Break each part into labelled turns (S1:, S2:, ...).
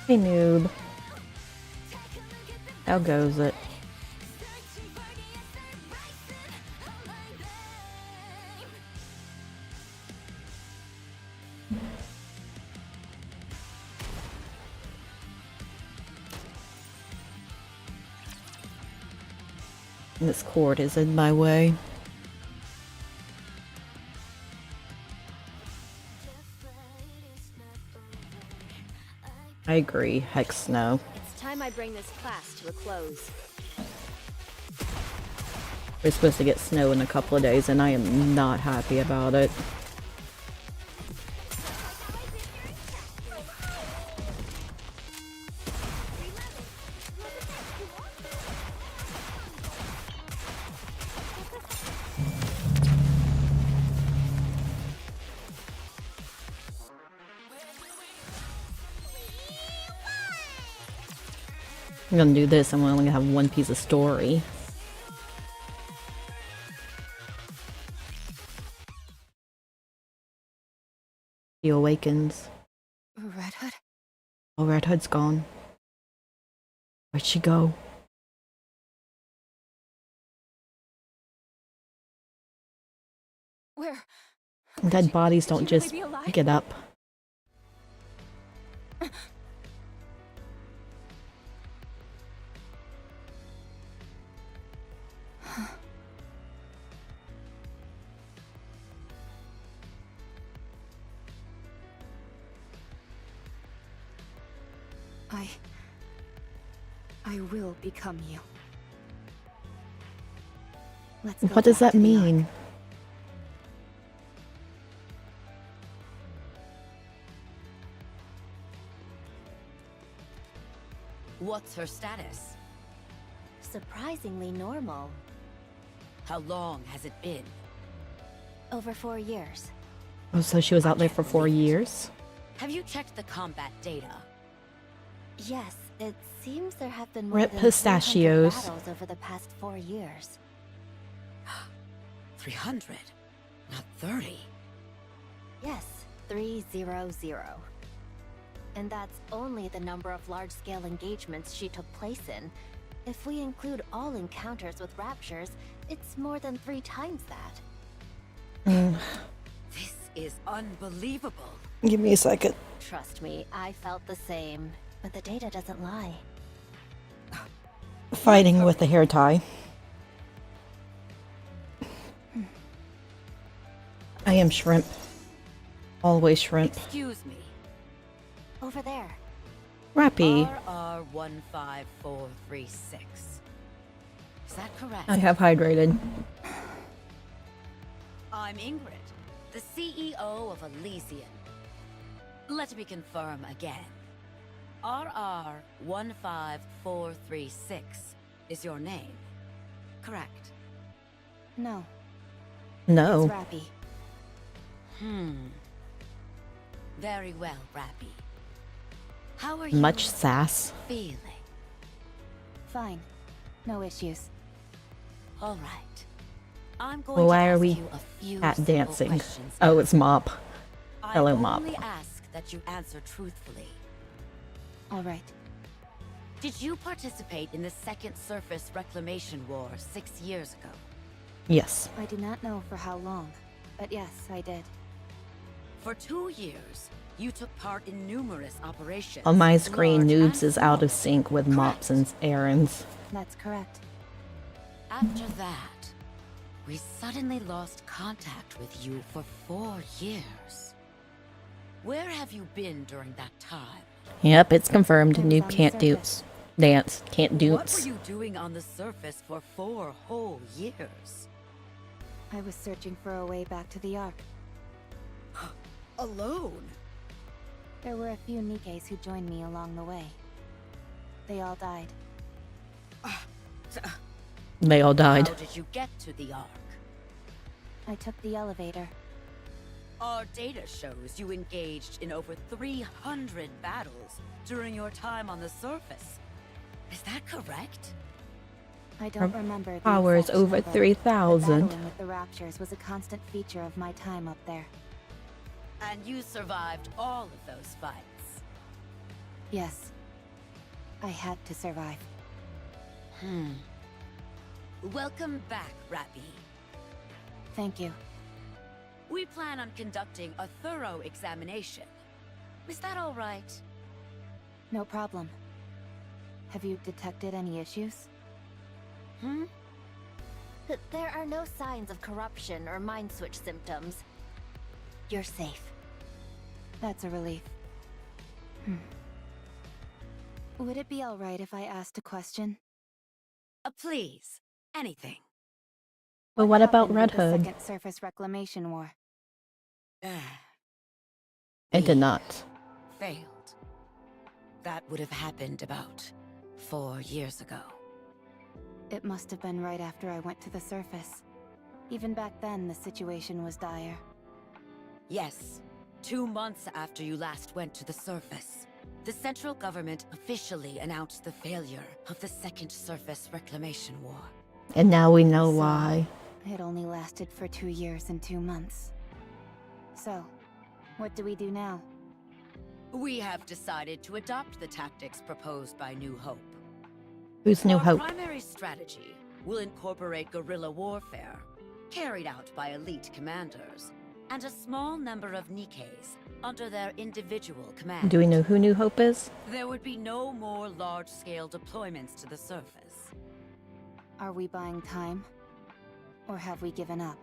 S1: Hey noob. How goes it? This cord is in my way. I agree. Hex no.
S2: It's time I bring this class to a close.
S1: We're supposed to get snow in a couple of days, and I am not happy about it. I'm gonna do this, and we're only gonna have one piece of story. He awakens.
S2: Red Hood?
S1: Oh, Red Hood's gone. Where'd she go?
S2: Where?
S1: Dead bodies don't just pick it up.
S2: I will become you. Let's
S1: What does that mean?
S3: What's her status?
S2: Surprisingly normal.
S3: How long has it been?
S2: Over 4 years.
S1: Oh, so she was out there for 4 years?
S3: Have you checked the combat data?
S2: Yes, it seems there have been more
S1: Rip
S2: than
S1: pistachios.
S2: 300 battles over the past 4 years.
S3: 300, not 30.
S2: Yes, 300. And that's only the number of large-scale engagements she took place in. If we include all encounters with raptures, it's more than 3 times that.
S3: This is unbelievable.
S1: Give me a second.
S2: Trust me, I felt the same. But the data doesn't lie.
S1: Fighting with a hair tie. I am shrimp. Always shrimp.
S3: Excuse me.
S2: Over there.
S1: Rappy.
S3: RR15436. Is that correct?
S1: I have hydrated.
S3: I'm Ingrid, the CEO of Elysian. Let me confirm again. RR15436 is your name, correct?
S2: No.
S1: No.
S2: It's Rappy.
S3: Very well, Rappy. How are you
S1: Much sass.
S3: feeling?
S2: Fine. No issues.
S3: All right. I'm going
S1: Well, why
S3: to
S1: are
S3: ask
S1: we
S3: you a few
S1: cat
S3: simple
S1: dancing?
S3: questions
S1: Oh,
S3: now.
S1: it's Mop. Hello,
S3: I
S1: Mop.
S3: only ask that you answer truthfully.
S2: All right.
S3: Did you participate in the Second Surface Reclamation War 6 years ago?
S1: Yes.
S2: I do not know for how long, but yes, I did.
S3: For 2 years, you took part in numerous operations.
S1: On my screen,
S3: large
S1: Noobs
S3: and
S1: is out of
S3: small.
S1: sync with Mops and errands.
S2: That's correct.
S3: After that, we suddenly lost contact with you for 4 years. Where have you been during that time?
S1: Yep, it's confirmed.
S2: I was
S1: Noob
S2: on the
S1: can't
S2: surface.
S1: dance. Can't
S3: What were
S1: dance.
S3: you doing on the surface for 4 whole years?
S2: I was searching for a way back to the Ark.
S3: Alone?
S2: There were a few Nikkes who joined me along the way. They all died.
S1: They all died.
S3: How did you get to the Ark?
S2: I took the elevator.
S3: Our data shows you engaged in over 300 battles during your time on the surface. Is that correct?
S2: I don't remember the
S1: Power is
S2: exact
S1: over
S2: number, but
S1: 3,000.
S2: battling with the Raptures was a constant feature of my time up there.
S3: And you survived all of those fights.
S2: Yes. I had to survive.
S3: Welcome back, Rappy.
S2: Thank you.
S3: We plan on conducting a thorough examination. Is that all right?
S2: No problem. Have you detected any issues? There are no signs of corruption or mind switch symptoms. You're safe. That's a relief. Would it be alright if I asked a question?
S3: Please. Anything.
S1: But what about
S2: happened
S1: Red
S2: with the
S1: Hood?
S2: Second Surface Reclamation War?
S1: It did not.
S3: Failed. That would have happened about 4 years ago.
S2: It must have been right after I went to the surface. Even back then, the situation was dire.
S3: Yes. 2 months after you last went to the surface, the central government officially announced the failure of the Second Surface Reclamation War.
S1: And now we know
S2: So,
S1: why.
S2: It only lasted for 2 years and 2 months. So, what do we do now?
S3: We have decided to adopt the tactics proposed by New Hope.
S1: Who's New
S3: Our
S1: Hope?
S3: primary strategy will incorporate guerrilla warfare, carried out by elite commanders, and a small number of NIKKEs under their individual command.
S1: Do we know who New Hope is?
S3: There would be no more large-scale deployments to the surface.
S2: Are we buying time? Or have we given up?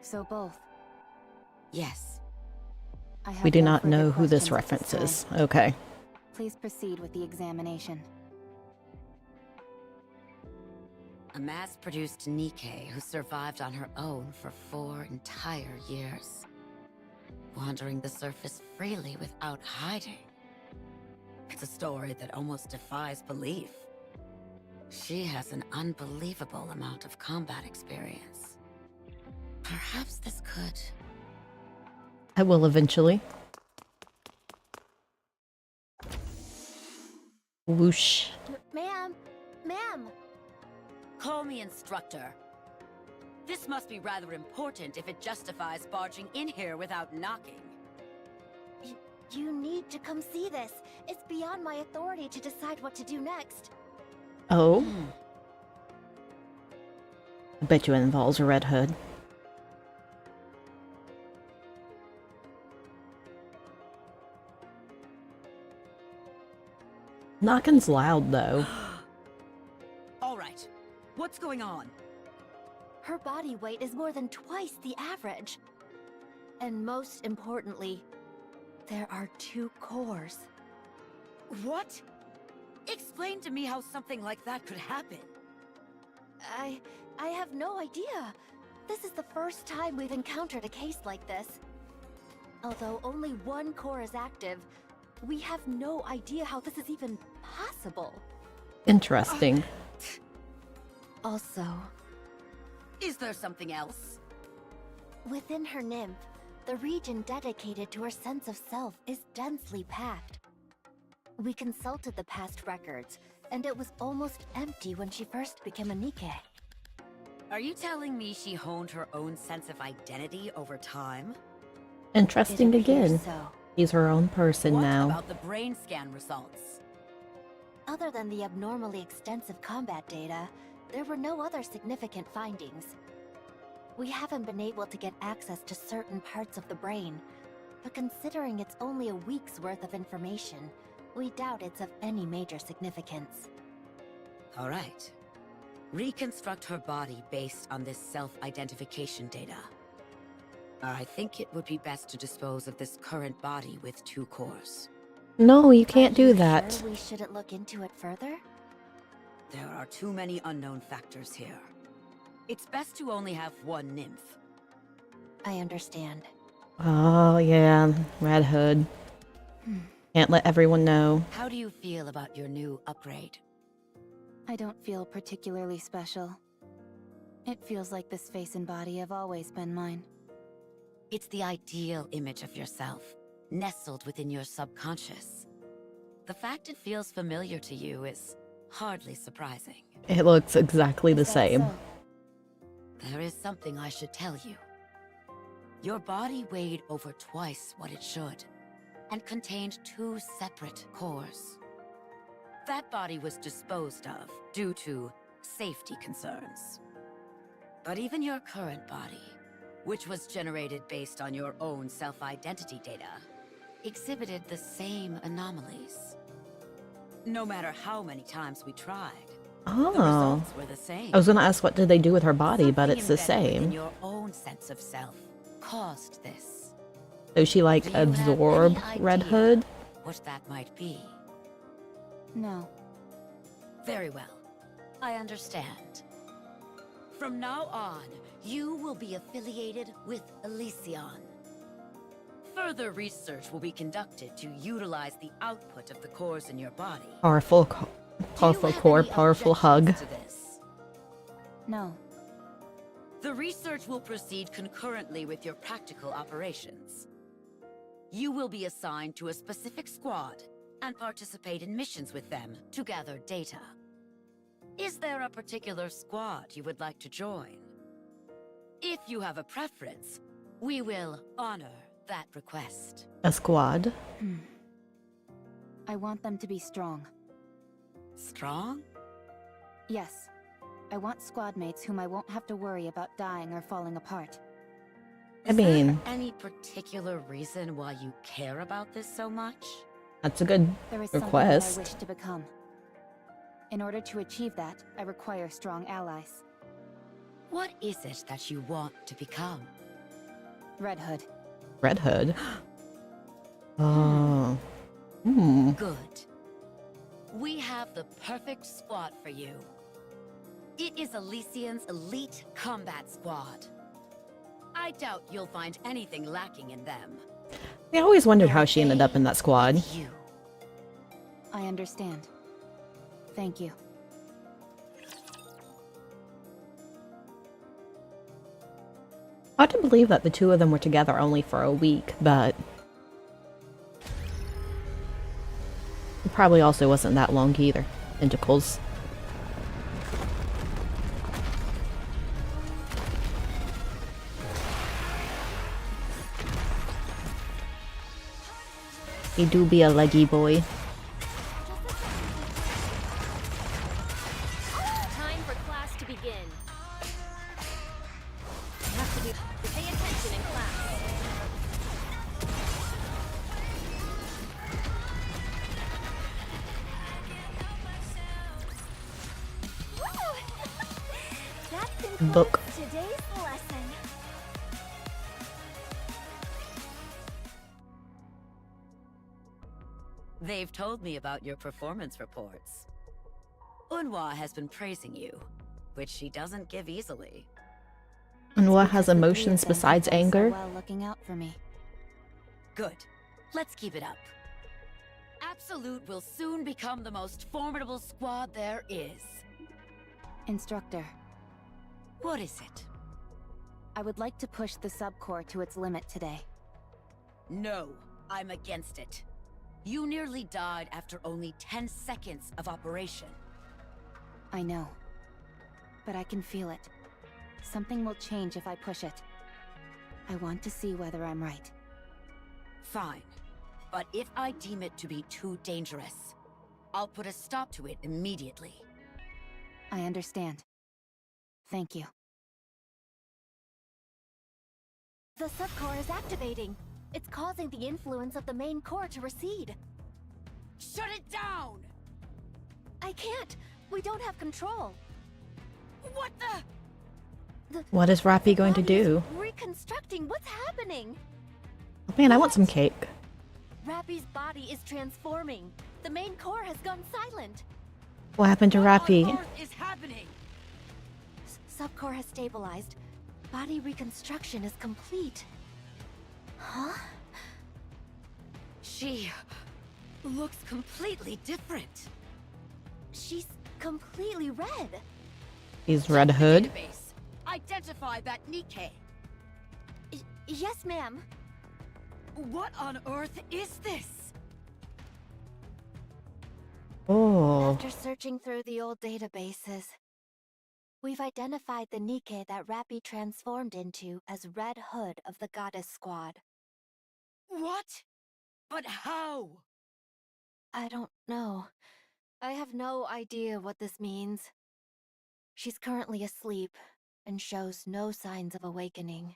S2: So both.
S3: Yes.
S2: I have
S1: We do
S2: no
S1: not
S2: further
S1: know who this
S2: questions at
S1: reference
S2: time.
S1: is. Okay.
S2: Please proceed with the examination.
S3: A mass-produced NIKKE who survived on her own for 4 entire years. Wandering the surface freely without hiding. It's a story that almost defies belief. She has an unbelievable amount of combat experience. Perhaps this could...
S1: I will eventually. Whoosh.
S2: Ma'am! Ma'am!
S3: Call me instructor. This must be rather important if it justifies barging in here without knocking.
S2: You need to come see this. It's beyond my authority to decide what to do next.
S1: Oh? I bet you it involves a Red Hood. Knocking's loud, though.
S3: All right. What's going on?
S2: Her body weight is more than twice the average. And most importantly, there are 2 cores.
S3: What? Explain to me how something like that could happen.
S2: I have no idea. This is the first time we've encountered a case like this. Although only 1 core is active, we have no idea how this is even possible.
S1: Interesting.
S2: Also,
S3: Is there something else?
S2: within her nymph, the region dedicated to her sense of self is densely packed. We consulted the past records, and it was almost empty when she first became a NIKKE.
S3: Are you telling me she honed her own sense of identity over time?
S1: Interesting
S2: It appears
S1: again.
S2: so.
S1: He's her own person
S3: What
S1: now.
S3: about the brain scan results?
S2: Other than the abnormally extensive combat data, there were no other significant findings. We haven't been able to get access to certain parts of the brain, but considering it's only a week's worth of information, we doubt it's of any major significance.
S3: All right. Reconstruct her body based on this self-identification data. I think it would be best to dispose of this current body with 2 cores.
S1: No, you can't
S2: Are you
S1: do that.
S2: sure we shouldn't look into it further?
S3: There are too many unknown factors here. It's best to only have 1 nymph.
S2: I understand.
S1: Oh, yeah. Red Hood. Can't let everyone know.
S3: How do you feel about your new upgrade?
S2: I don't feel particularly special. It feels like this face and body have always been mine.
S3: It's the ideal image of yourself, nestled within your subconscious. The fact it feels familiar to you is hardly surprising.
S1: It looks exactly the
S2: Is that
S1: same.
S2: so?
S3: There is something I should tell you. Your body weighed over twice what it should. and contained 2 separate cores. That body was disposed of due to safety concerns. But even your current body, which was generated based on your own self-identity data, exhibited the same anomalies. No matter how many times we tried, the
S1: Oh.
S3: results were the same.
S1: I was gonna ask what did they do with her body, but
S3: Something
S1: it's the
S3: embedded within
S1: same.
S3: your own sense of self caused this.
S1: So she like
S3: Do you have
S1: absorb
S3: any
S1: Red
S3: idea
S1: Hood?
S3: what that might be?
S2: No.
S3: Very well. I understand. From now on, you will be affiliated with Elysion. Further research will be conducted to utilize the output of the cores in your body.
S1: Powerful
S3: Do
S1: powerful
S3: you have
S1: core,
S3: any
S1: powerful hug.
S3: objections to this?
S2: No.
S3: The research will proceed concurrently with your practical operations. You will be assigned to a specific squad and participate in missions with them to gather data. Is there a particular squad you would like to join? If you have a preference, we will honor that request.
S1: A squad.
S2: I want them to be strong.
S3: Strong?
S2: Yes. I want squad mates whom I won't have to worry about dying or falling apart.
S1: I mean,
S3: Is there any particular reason why you care about this so much?
S1: that's a good
S2: There is something that I
S1: request.
S2: wish to become. In order to achieve that, I require strong allies.
S3: What is it that you want to become?
S2: Red Hood.
S1: Red Hood. Oh. Hmm.
S3: Good. We have the perfect squad for you. It is Elysion's elite combat squad. I doubt you'll find anything lacking in them.
S1: I always wondered how she ended up in that squad.
S3: You.
S2: I understand. Thank you.
S1: Hard to believe that the two of them were together only for a week, but it probably also wasn't that long either. Tentacles. He do be a leggy boy.
S4: Time for class to begin. You have to pay attention in class.
S2: That
S1: Book.
S2: concludes today's lesson.
S3: They've told me about your performance reports. Unwa has been praising you, which she doesn't give easily.
S1: And what
S2: Because
S1: has
S2: the three
S1: emotions
S2: of them
S1: besides
S2: have done so
S1: anger?
S2: well looking out for me.
S3: Good. Let's keep it up. Absolute will soon become the most formidable squad there is.
S2: Instructor,
S3: What is it?
S2: I would like to push the subcore to its limit today.
S3: No, I'm against it. You nearly died after only 10 seconds of operation.
S2: I know. But I can feel it. Something will change if I push it. I want to see whether I'm right.
S3: Fine. But if I deem it to be too dangerous, I'll put a stop to it immediately.
S2: I understand. Thank you.
S4: The subcore is activating. It's causing the influence of the main core to recede.
S3: Shut it down!
S4: I can't. We don't have control.
S3: What the?
S1: What is Rappy going to
S4: Body is
S1: do?
S4: reconstructing. What's happening?
S1: Oh, man, I want some cake.
S4: Rappy's body is transforming. The main core has gone silent.
S1: What happened to
S3: What
S1: Rappy?
S3: on earth is happening?
S4: Subcore has stabilized. Body reconstruction is complete. Huh?
S3: She looks completely different.
S4: She's completely red.
S1: He's Red Hood.
S3: Database. Identify that NIKKE.
S4: Yes, ma'am.
S3: What on earth is this?
S1: Oh.
S4: After searching through the old databases, we've identified the NIKKE that Rappy transformed into as Red Hood of the Goddess Squad.
S3: What? But how?
S2: I don't know. I have no idea what this means. She's currently asleep and shows no signs of awakening.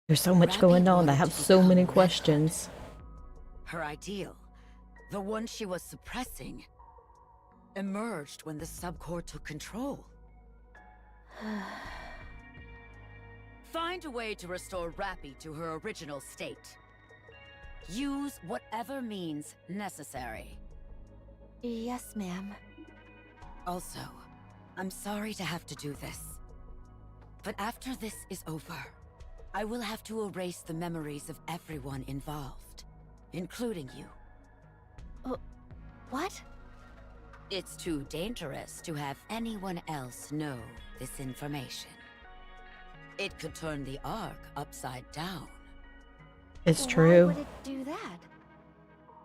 S1: There's so much
S3: Rabbit
S1: going on. I
S3: wanted
S1: have
S3: to
S1: so many
S3: become Red
S1: questions.
S3: Her ideal, the one she was suppressing, emerged when the subcore took control. Find a way to restore Rappy to her original state. Use whatever means necessary.
S2: Yes, ma'am.
S3: Also, I'm sorry to have to do this. But after this is over, I will have to erase the memories of everyone involved, including you.
S2: What?
S3: It's too dangerous to have anyone else know this information. It could turn the Ark upside down.
S1: It's
S2: Why
S1: true.
S2: would it do that?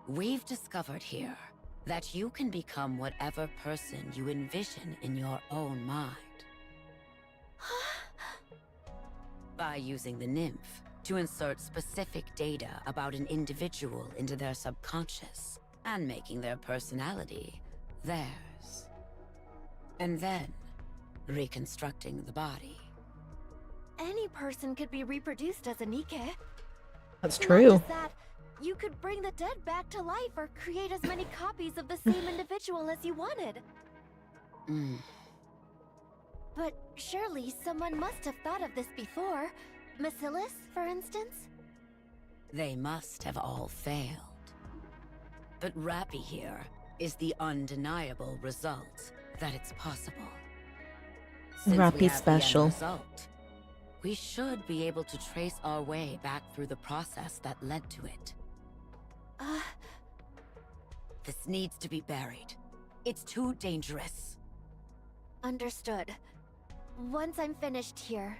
S3: We've discovered here that you can become whatever person you envision in your own mind. By using the nymph to insert specific data about an individual into their subconscious and making their personality theirs. And then reconstructing the body.
S2: Any person could be reproduced as a NIKKE.
S1: That's
S2: Not
S1: true.
S2: just that, you could bring the dead back to life or create as many copies of the same individual as you wanted. But surely someone must have thought of this before. Bacillus, for instance?
S3: They must have all failed. But Rappy here is the undeniable result that it's possible. Since we
S1: Rappy's
S3: have the end
S1: special.
S3: result, we should be able to trace our way back through the process that led to it. This needs to be buried. It's too dangerous.
S2: Understood. Once I'm finished here,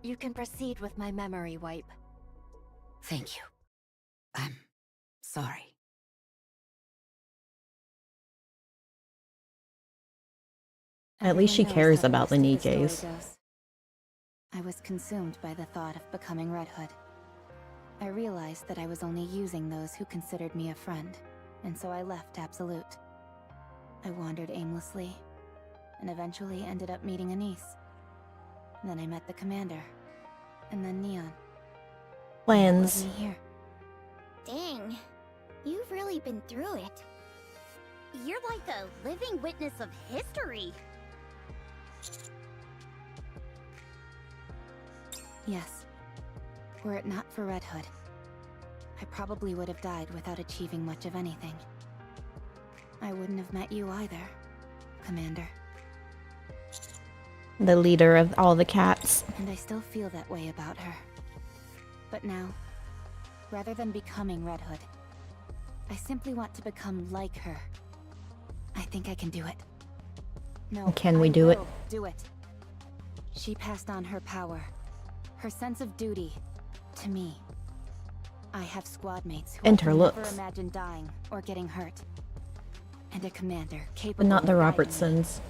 S2: you can proceed with my memory wipe.
S3: Thank you. I'm sorry.
S1: At least she
S5: Everyone knows
S1: cares
S5: how the
S1: about the
S5: rest of
S1: Nikkes.
S5: story goes. I was consumed by the thought of becoming Red Hood. I realized that I was only using those who considered me a friend, and so I left Absolute. I wandered aimlessly, and eventually ended up meeting Anise. Then I met the commander, and then Neon.
S1: Plans.
S5: Led me here.
S4: Dang, you've really been through it. You're like a living witness of history.
S5: Yes. Were it not for Red Hood, I probably would have died without achieving much of anything. I wouldn't have met you either, Commander.
S1: The leader of all the cats.
S5: And I still feel that way about her. But now, rather than becoming Red Hood, I simply want to become like her. I think I can do it. No,
S1: Can we
S5: I
S1: do it?
S5: will do it. She passed on her power, her sense of duty, to me. I have squad mates who
S1: And
S5: I
S1: her
S5: can never
S1: looks.
S5: imagine dying or getting hurt. And a commander capable
S1: But not
S5: of
S1: the
S5: guiding me.
S1: Robertsons.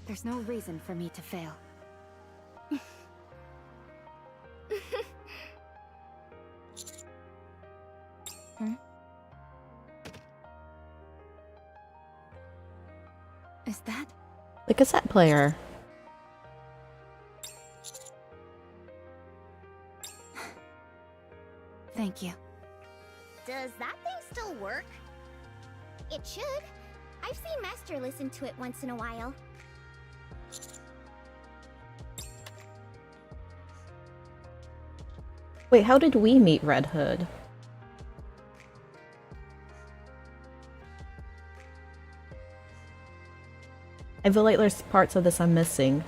S5: There's no reason for me to fail. Hmm? Is that?
S1: The cassette player.
S5: Thank you.
S4: Does that thing still work? It should. I've seen Master listen to it once in a while.
S1: Wait, how did we meet Red Hood? I feel like there's parts of this I'm missing.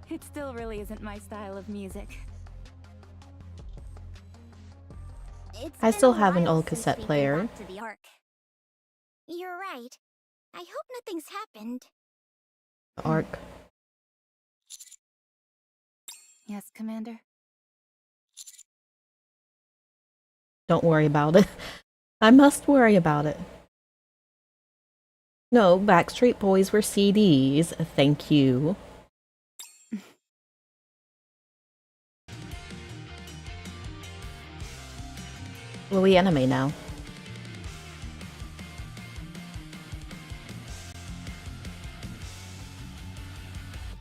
S5: It still really isn't my style of music.
S4: It's
S1: I
S4: been
S1: still
S4: a
S1: have an
S4: while
S1: old
S4: since
S1: cassette
S4: we've been
S1: player.
S4: back to the Ark. You're right. I hope nothing's happened.
S1: Arc.
S5: Yes, Commander?
S1: Don't worry about it. I must worry about it. No, Backstreet Boys were CDs. Thank you. Well, we anime now.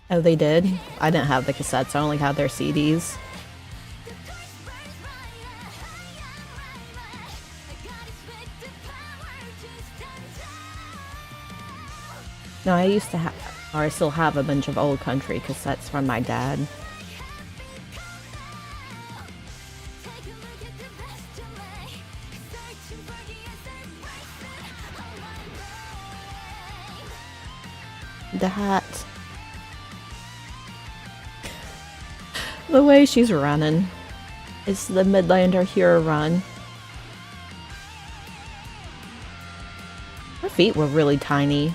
S1: Oh, they did? I didn't have the cassettes, I only had their CDs. No, I used to have, or I still have a bunch of old country cassettes from my dad. That. The way she's running. It's the Midlander Hero run. Her feet were really tiny.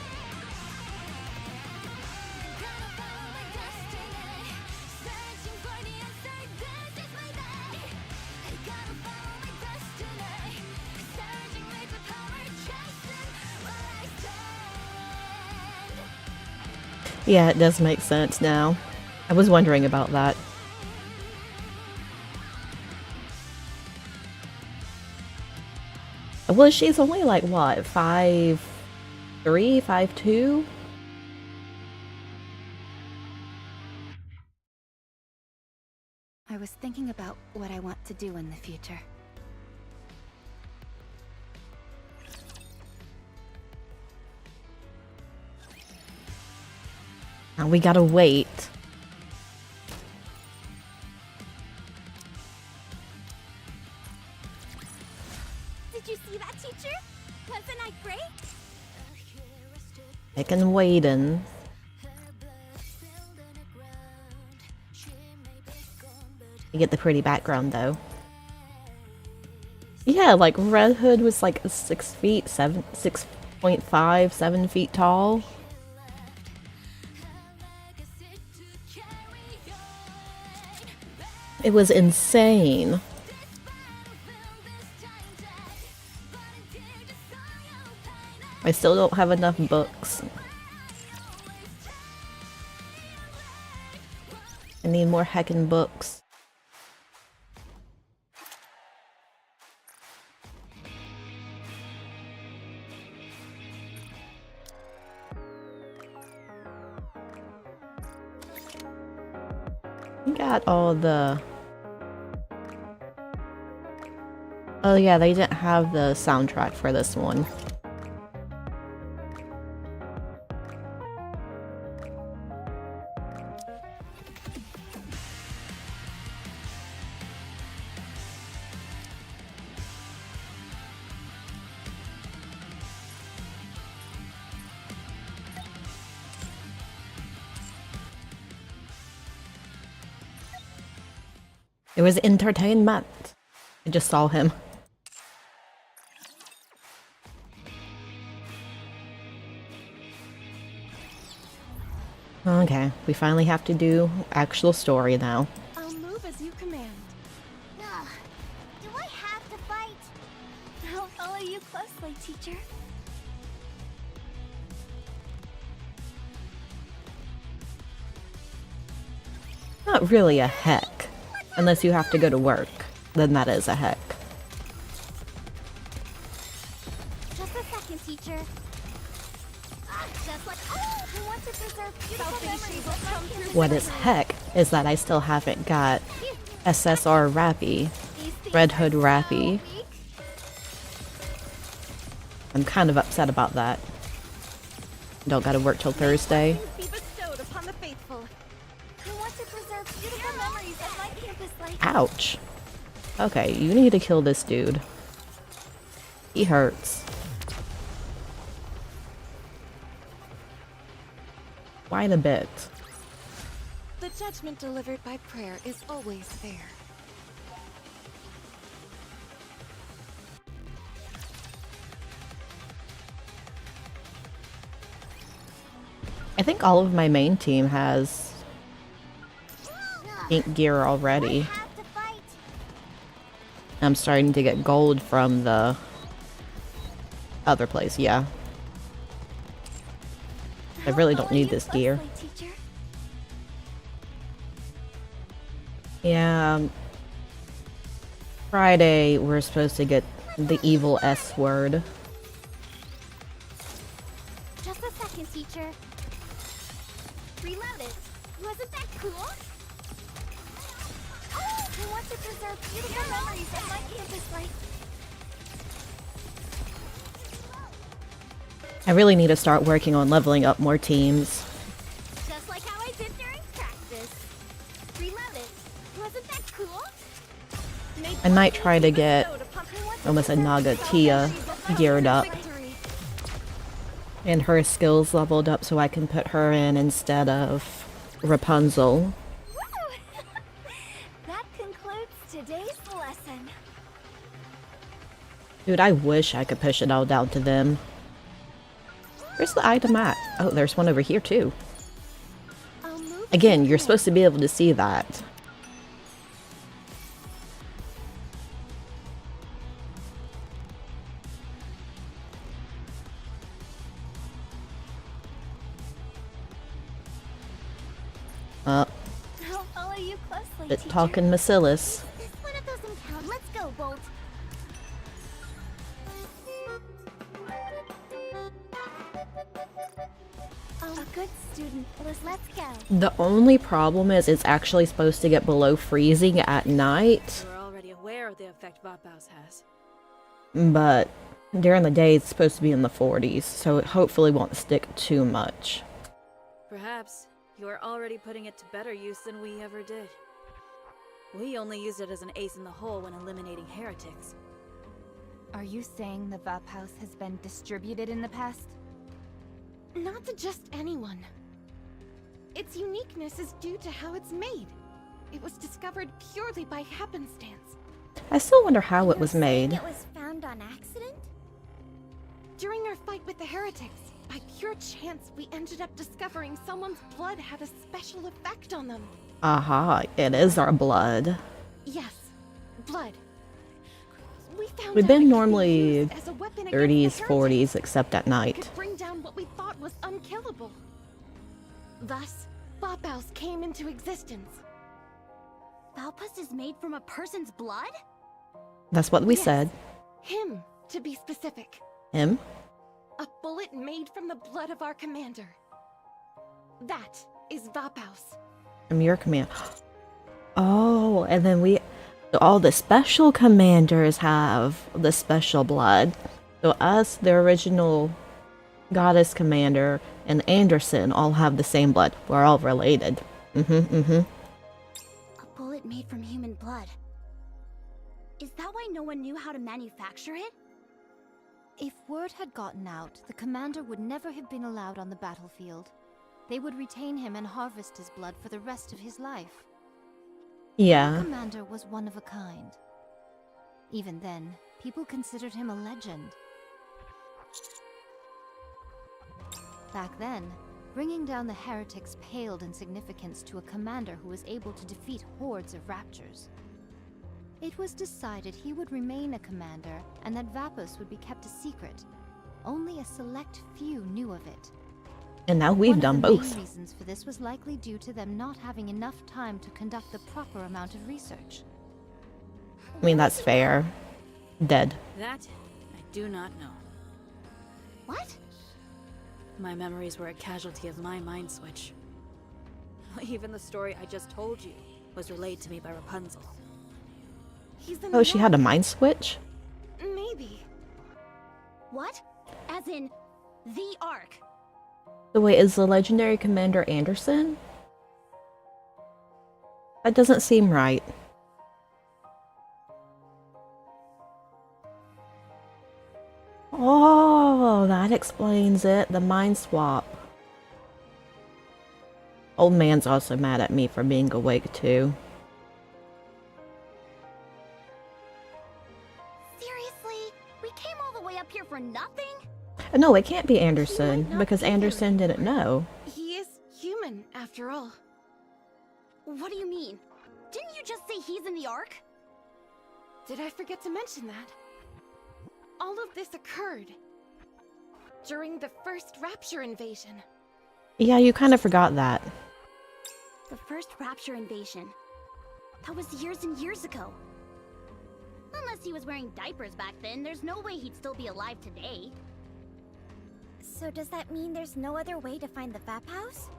S1: Yeah, it does make sense now. I was wondering about that. Well, she's only like, what, 5'3", 5'2"?
S5: I was thinking about what I want to do in the future.
S1: Now we gotta wait.
S4: Did you see that, teacher? Wasn't I great?
S1: Picking waiting. You get the pretty background though. Yeah, like Red Hood was like 6 feet, 6.5, 7 feet tall. It was insane. I still don't have enough books. I need more heckin' books. Got all the... Oh yeah, they didn't have the soundtrack for this one. It was entertainment. I just saw him. Okay, we finally have to do actual story now.
S4: I'll move as you command. Ugh. Do I have to fight? I'll follow you closely, teacher.
S1: Not really a heck. Unless you have to go to work. Then that is a heck.
S4: Just a second, teacher. Just like, oh, we want to preserve beautiful memories that come through.
S1: What is heck is that I still haven't got SSR Rappy. Red Hood Rappy. I'm kind of upset about that. Don't gotta work till Thursday.
S4: Be bestowed upon the faithful. I want to preserve beautiful memories of my campus life.
S1: Ouch. Okay, you need to kill this dude. He hurts. Quite a bit.
S6: The judgment delivered by prayer is always fair.
S1: I think all of my main team has pink gear already.
S4: Have to fight.
S1: I'm starting to get gold from the other place, yeah. I really don't need this gear. Yeah. Friday, we're supposed to get the evil S word.
S4: Just a second, teacher. Reload it. Wasn't that cool? Oh, I want to preserve beautiful memories of my campus life.
S1: I really need to start working on leveling up more teams.
S4: Just like how I did during practice. Reload it. Wasn't that cool?
S1: I might try to get almost a Naga Tia geared up and her skills leveled up so I can put her in instead of Rapunzel.
S4: Woo! That concludes today's lesson.
S1: Dude, I wish I could push it all down to them. Where's the item at? Oh, there's one over here too. Again, you're supposed to be able to see that.
S4: I'll follow you closely,
S1: Bit
S4: teacher.
S1: talking Macillus.
S4: This one of doesn't count. Let's go, Bolt. A good student. Let's go.
S1: The only problem is it's actually supposed to get below freezing at night,
S6: We're already aware of the effect Vtubers has.
S1: but during the day it's supposed to be in the 40s, so it hopefully won't stick too much.
S6: Perhaps you are already putting it to better use than we ever did. We only used it as an ace in the hole when eliminating heretics.
S5: Are you saying the Vtubers has been distributed in the past?
S7: Not to just anyone. Its uniqueness is due to how it's made. It was discovered purely by happenstance.
S1: I still wonder how it was made.
S4: It was found on accident?
S7: During our fight with the heretics, by pure chance, we ended up discovering someone's blood had a special effect on them.
S1: Aha, it is our blood.
S7: Yes, blood. We found
S1: We've
S7: out
S1: been
S7: it could be
S1: normally
S7: used as a weapon against
S1: 30s,
S7: the
S1: 40s,
S7: heretics.
S1: except at
S7: It
S1: night.
S7: could bring down what we thought was unkillable. Thus, Vtubers came into existence.
S4: Valpus is made from a person's blood?
S1: That's what we
S7: Yes.
S1: said.
S7: Him, to be specific.
S1: Him?
S7: A bullet made from the blood of our commander. That is Vtubers.
S1: I'm your command. Oh, and then all the special commanders have the special blood. So us, the original goddess commander, and Anderson all have the same blood. We're all related.
S4: A bullet made from human blood. Is that why no one knew how to manufacture it?
S8: If word had gotten out, the commander would never have been allowed on the battlefield. They would retain him and harvest his blood for the rest of his life. The
S1: Yeah.
S8: commander was one of a kind. Even then, people considered him a legend. Back then, bringing down the heretics paled in significance to a commander who was able to defeat hordes of raptures. It was decided he would remain a commander and that Vapus would be kept a secret. Only a select few knew of it.
S1: And now we've
S8: One
S1: done
S8: of the
S1: both.
S8: main reasons for this was likely due to them not having enough time to conduct the proper amount of research.
S1: I mean, that's fair. Dead.
S6: That, I do not know.
S4: What?
S6: My memories were a casualty of my mind switch. Even the story I just told you was relayed to me by Rapunzel.
S7: He's in
S1: Oh,
S7: the
S1: she had a
S7: Ark.
S1: mind switch?
S7: Maybe.
S4: What? As in, the Ark.
S1: So wait, is the legendary commander Anderson? That doesn't seem right. Oh, that explains it. The mind swap. Old man's also mad at me for being awake too.
S4: Seriously? We came all the way up here for nothing?
S1: No, it can't be Anderson,
S7: not
S1: because
S7: be here
S1: Anderson didn't know.
S7: He is human, after all.
S4: What do you mean? Didn't you just say he's in the Ark?
S7: Did I forget to mention that? All of this occurred during the first Rapture invasion.
S1: Yeah, you kind of forgot that.
S4: The first Rapture invasion. That was years and years ago. Unless he was wearing diapers back then, there's no way he'd still be alive today. So does that mean there's no other way to find the Vap House?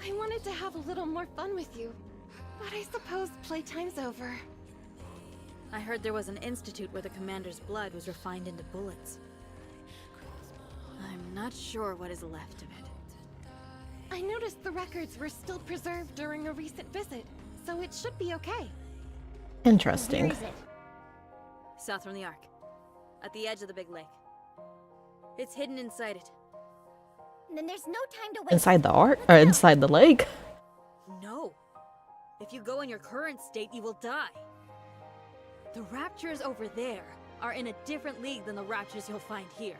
S7: I wanted to have a little more fun with you, but I suppose playtime's over.
S6: I heard there was an institute where the commander's blood was refined into bullets. I'm not sure what is left of it.
S7: I noticed the records were still preserved during a recent visit, so it should be okay.
S1: Interesting.
S4: Where is it?
S6: South from the Ark. At the edge of the big lake. It's hidden inside it.
S4: Then there's no time to wait.
S1: Inside the ark? Or inside the lake?
S6: No. If you go in your current state, you will die. The Raptures over there are in a different league than the Raptures you'll find here.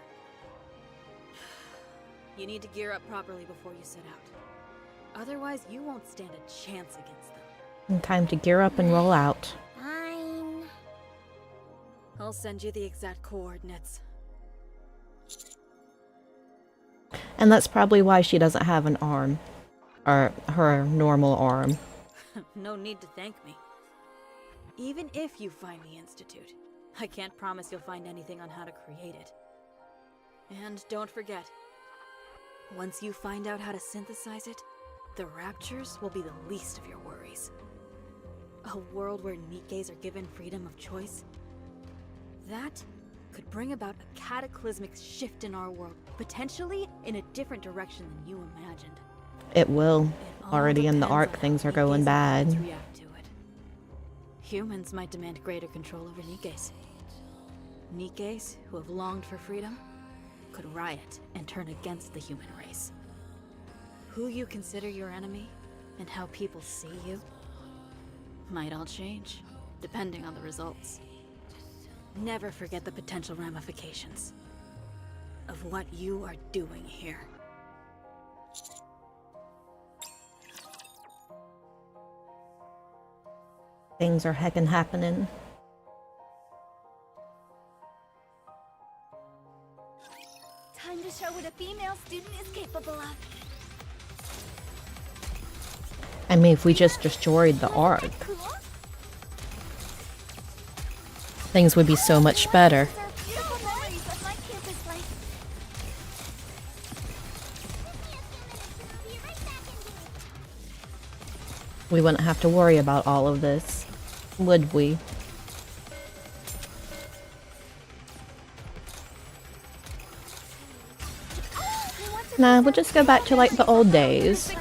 S6: You need to gear up properly before you set out. Otherwise, you won't stand a chance against them.
S1: Time to gear up and roll out.
S4: Fine.
S6: I'll send you the exact coordinates.
S1: And that's probably why she doesn't have an arm. Or her normal arm.
S6: No need to thank me. Even if you find the Institute, I can't promise you'll find anything on how to create it. And don't forget, once you find out how to synthesize it, the Raptures will be the least of your worries. A world where Nikkes are given freedom of choice? That could bring about a cataclysmic shift in our world, potentially in a different direction than you imagined.
S1: It will.
S6: It all
S1: Already in the
S6: depends
S1: arc,
S6: on how
S1: things are
S6: Nikkes
S1: going
S6: and
S1: bad.
S6: humans react to it. Humans might demand greater control over Nikkes. Nikkes, who have longed for freedom, could riot and turn against the human race. Who you consider your enemy, and how people see you, might all change, depending on the results. Never forget the potential ramifications of what you are doing here.
S1: Things are heckin' happening.
S4: Time to show what a female student is capable of.
S1: I mean, if we just destroyed the ark,
S4: Cool?
S1: things would be so much better.
S4: These are beautiful memories of my campus life. Give me a few minutes and I'll be right back in here.
S1: We wouldn't have to worry about all of this, would we? Nah, we'll just go back to like the old days.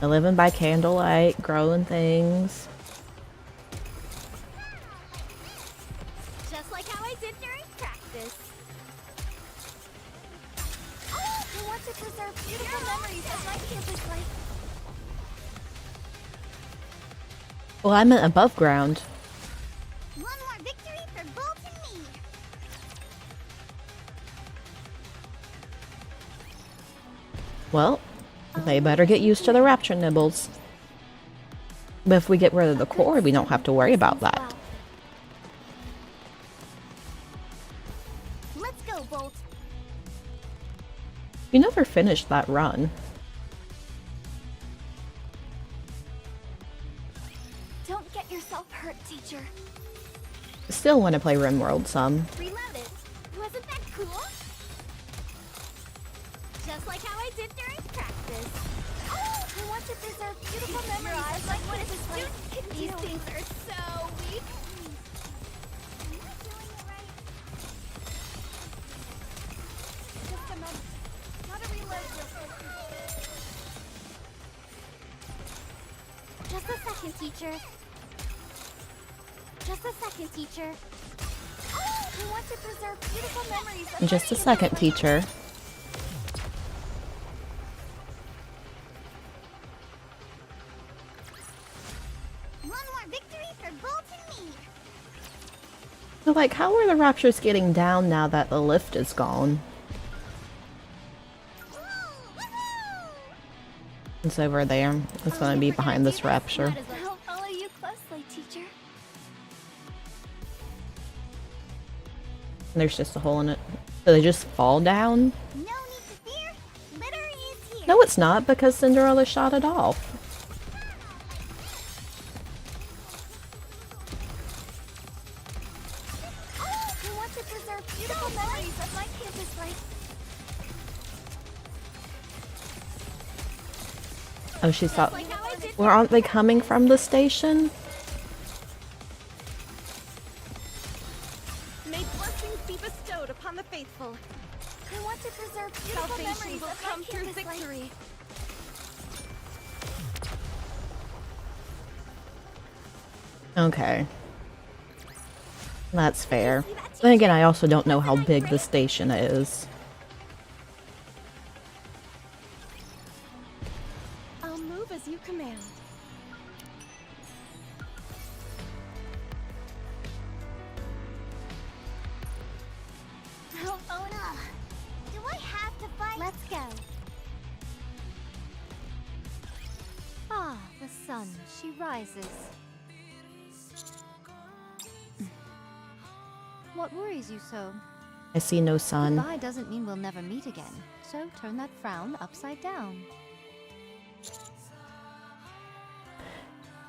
S1: Living by candlelight, growing things.
S4: Just like how I did during practice. I want to preserve beautiful memories of my campus life.
S1: Well, I meant above ground.
S4: One more victory for Bolt and me.
S1: Well, they better get used to the rapture nibbles. But if we get rid of the core, we don't have to worry about that.
S4: Let's go, Bolt.
S1: You never finished that run.
S4: Don't get yourself hurt, teacher.
S1: Still want to play RimWorld some.
S4: Reload it. Wasn't that cool? Just like how I did during practice. I want to preserve beautiful memories like what a student can do. These things are so weak. Am I doing it right? Just a moment. Gotta reload real quick. Just a second, teacher. Just a second, teacher. I want to preserve beautiful memories of
S1: Just a second, teacher.
S4: One more victory for Bolt and me.
S1: So, like, how are the raptures getting down now that the lift is gone? It's over there. It's gonna be behind this rapture.
S4: I'll follow you close.
S1: And there's just a hole in it. So they just fall down?
S4: No need to fear. Litter is here.
S1: No, it's not, because Cinderella shot it off.
S4: I want to preserve beautiful memories of my campus life.
S1: Oh, she saw. Where aren't they coming from the station?
S7: May blessings be bestowed upon the faithful.
S4: I want to preserve beautiful
S7: Salvation
S4: memories
S7: will
S4: of my
S7: come through
S4: campus life.
S7: victory.
S1: Okay. That's fair. Then again, I also don't know how big the station is.
S7: I'll move as you command.
S4: Oh, Ona. Do I have to fight? Let's go.
S8: Ah, the sun. She rises. What worries you so?
S1: I see no sun.
S8: Goodbye doesn't mean we'll never meet again. So turn that frown upside down.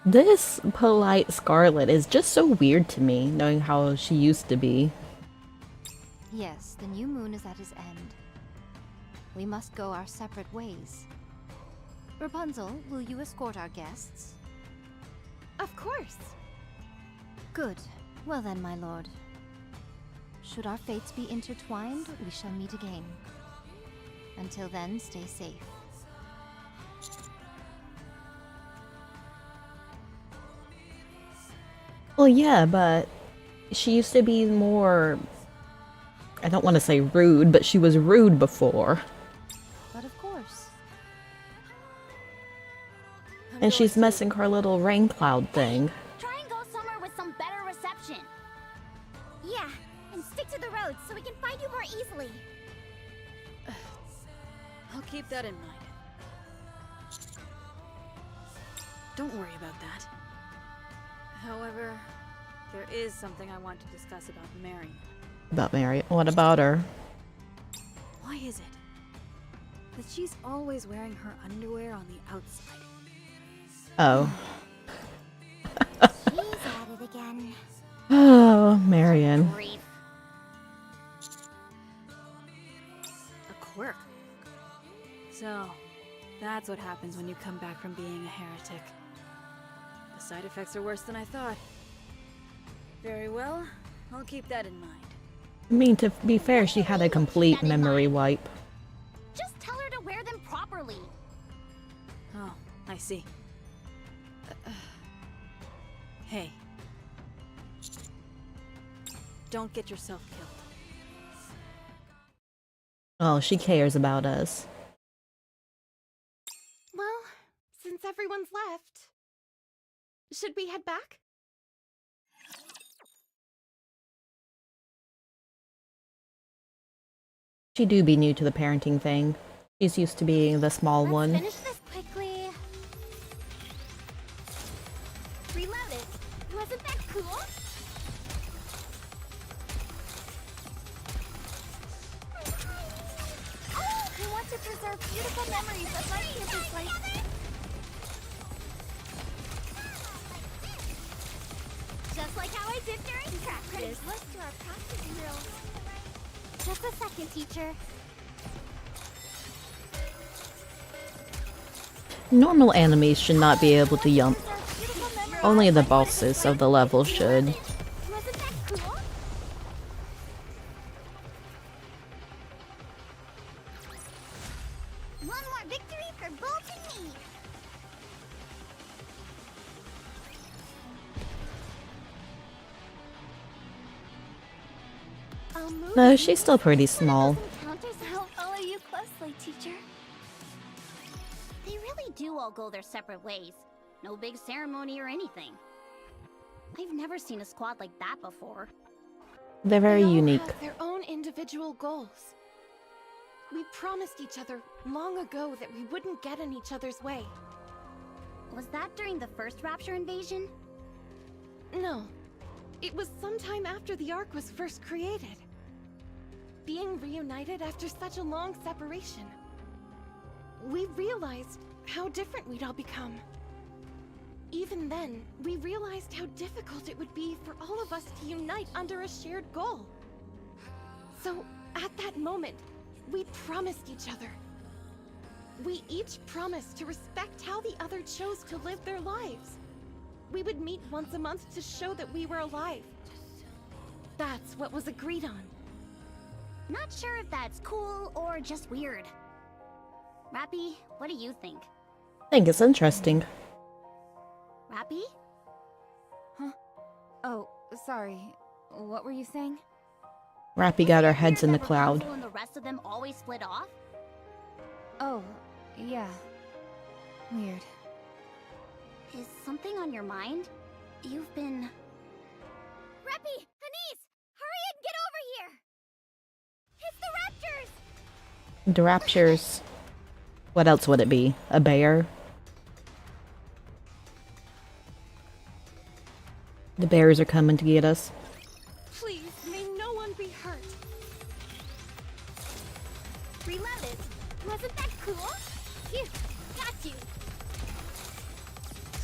S1: This polite Scarlet is just so weird to me, knowing how she used to be.
S8: Yes, the new moon is at his end. We must go our separate ways. Rapunzel, will you escort our guests?
S7: Of course.
S8: Good. Well then, my lord. Should our fates be intertwined, we shall meet again. Until then, stay safe.
S1: Well, yeah, but she used to be more... I don't want to say rude, but she was rude before.
S8: But of course.
S1: And she's messing her little rain cloud thing.
S4: Try and go somewhere with some better reception. Yeah, and stick to the roads so we can find you more easily.
S6: I'll keep that in mind. Don't worry about that. However, there is something I want to discuss about Marion.
S1: About Mary. What about her?
S6: Why is it that she's always wearing her underwear on the outside?
S1: Oh.
S4: She's at it again.
S1: Oh, Marion.
S4: Grief.
S6: A quirk. So, that's what happens when you come back from being a heretic. The side effects are worse than I thought. Very well, I'll keep that in mind.
S1: I mean, to be fair, she had a complete memory wipe.
S4: Just tell her to wear them properly.
S6: Oh, I see. Hey. Don't get yourself killed.
S1: Oh, she cares about us.
S7: Well, since everyone's left, should we head back?
S1: She do be new to the parenting thing. She's used to being the small
S4: Let's
S1: one.
S4: finish this quickly. Reload it. Wasn't that cool? I want to preserve beautiful memories of my campus life. Just like how I did during practice. Let's do our practice drills. Just a second, teacher.
S1: Normal enemies should not be able to jump. Only the bosses of the level should.
S4: Wasn't that cool? One more victory for Bolt and me. I'll move
S1: No, she's still pretty small.
S4: encounters, I'll follow you closely, teacher. They really do all go their separate ways. No big ceremony or anything. I've never seen a squad like that before.
S1: They're very
S7: They all
S1: unique.
S7: have their own individual goals. We promised each other long ago that we wouldn't get in each other's way.
S4: Was that during the first Rapture invasion?
S7: No. It was sometime after the Ark was first created. being reunited after such a long separation. We realized how different we'd all become. Even then, we realized how difficult it would be for all of us to unite under a shared goal. So, at that moment, we promised each other. We each promised to respect how the other chose to live their lives. We would meet once a month to show that we were alive. That's what was agreed on.
S4: Not sure if that's cool or just weird. Rappy, what do you think?
S1: I think it's interesting.
S4: Rappy?
S5: Huh? Oh, sorry. What were you saying?
S1: Rappy got our heads in the
S4: That
S1: cloud.
S4: Rapunzel and the rest of them always split off?
S5: Oh, yeah. Weird.
S4: Is something on your mind? You've been... Rappy! Anise! Hurry and get over here! It's the Raptors!
S1: The Raptures. What else would it be? A bear? The bears are coming to get us.
S7: Please, may no one be hurt.
S4: Reloaded! Wasn't that cool? Phew, got you!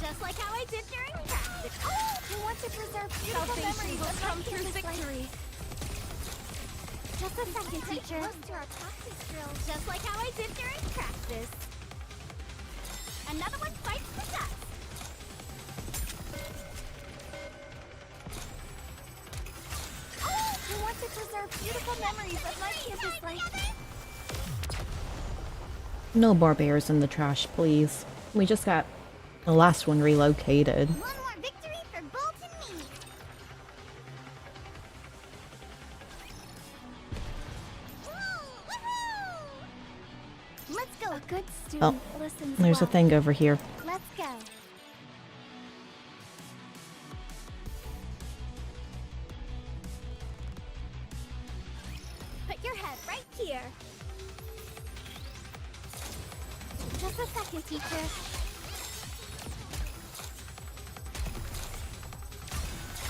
S4: Just like how I did during practice. Oh, I want to preserve beautiful memories
S7: will
S4: of
S7: come
S4: my
S7: through
S4: campus life.
S7: victory.
S4: Just a second, teacher. Close to our practice drills. Just like how I did during practice. Another one bites the dust. Oh, I want to preserve beautiful memories of my campus life.
S1: No more bears in the trash, please. We just got the last one relocated.
S4: One more victory for Bolt and me. Woo-hoo! Let's go. A good student listens
S1: There's a
S4: well.
S1: thing over here.
S4: Let's go. Put your head right here. Just a second, teacher.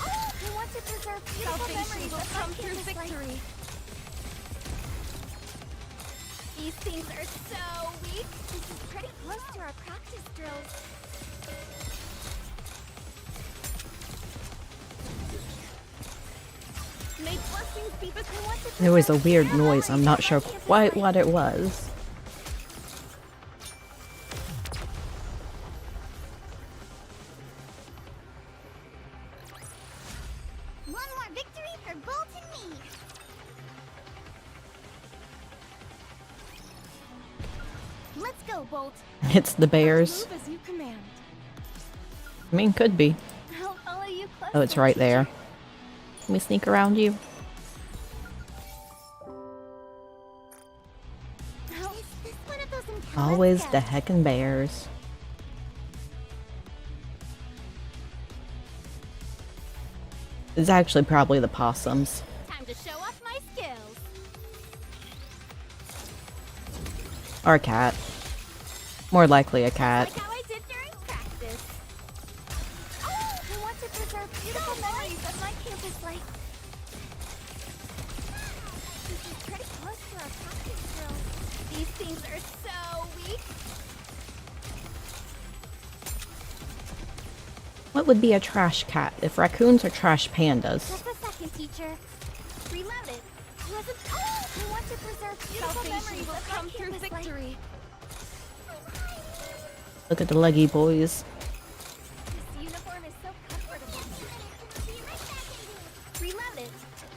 S4: Oh, I want to preserve beautiful memories
S7: will
S4: of
S7: come
S4: my
S7: through
S4: campus life.
S7: victory.
S4: These things are so weak. This is pretty close to our practice drills.
S7: May blessings be with you.
S1: There was a weird noise. I'm not sure quite what it was.
S4: One more victory for Bolt and me. Let's go, Bolt.
S1: It's the bears.
S7: Move as you command.
S1: I mean, could be.
S4: I'll follow you closely.
S1: Oh, it's right there. Let me sneak around you.
S4: Oh, is this one of those encounters?
S1: Always the heckin' bears. It's actually probably the possums.
S4: Time to show off my skills.
S1: Or a cat. More likely a cat.
S4: Like how I did during practice. Oh, I want to preserve beautiful memories of my campus life. This is pretty close to our practice drills. These things are so weak.
S1: What would be a trash cat if raccoons are trash pandas?
S4: Just a second, teacher. Reloaded. Wasn't. Oh, I want to preserve beautiful memories
S7: Salvation will
S4: of my
S7: come through
S4: campus life.
S7: victory.
S1: Look at the leggy boys.
S4: This uniform is so comfortable. Be right back in here. Reloaded.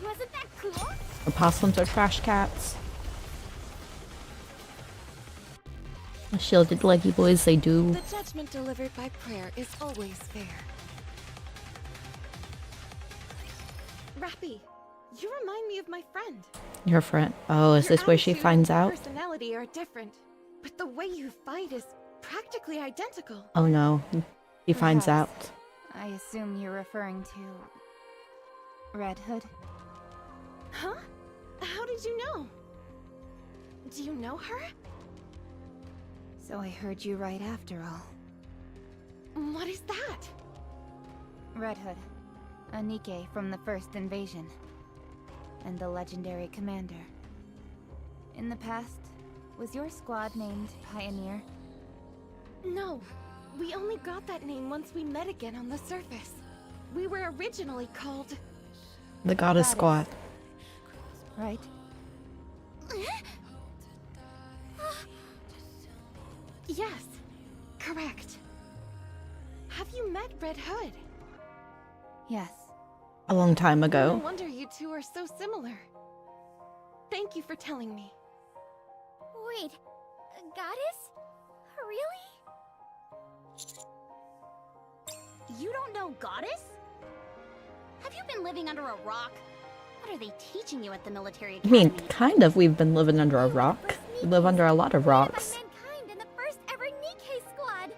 S4: Wasn't that cool?
S1: The possums are trash cats. The shielded leggy boys, they do.
S7: The judgment delivered by prayer is always fair. Rappy, you remind me of my friend.
S1: Your friend. Oh, is
S7: Your
S1: this where she
S7: attitude
S1: finds
S7: and
S1: out?
S7: personality are different, but the way you fight is practically identical.
S1: Oh no. He finds out.
S5: Perhaps. I assume you're referring to... Red Hood?
S7: Huh? How did you know? Do you know her?
S5: So I heard you right after all.
S7: What is that?
S5: Red Hood. A NIKKE from the first invasion. And the legendary commander. In the past, was your squad named Pioneer?
S7: No, we only got that name once we met again on the surface. We were originally called...
S1: The Goddess Squad.
S5: Right?
S7: Yes, correct. Have you met Red Hood?
S5: Yes.
S1: A long time
S7: No
S1: ago.
S7: wonder you two are so similar. Thank you for telling me.
S4: Wait, a goddess? Really? You don't know goddess? Have you been living under a rock? What are they teaching you at the military
S1: I
S4: academy?
S1: mean, kind of. We've been living under a rock. We live under a lot of rocks.
S4: By mankind in the first ever NIKKE squad.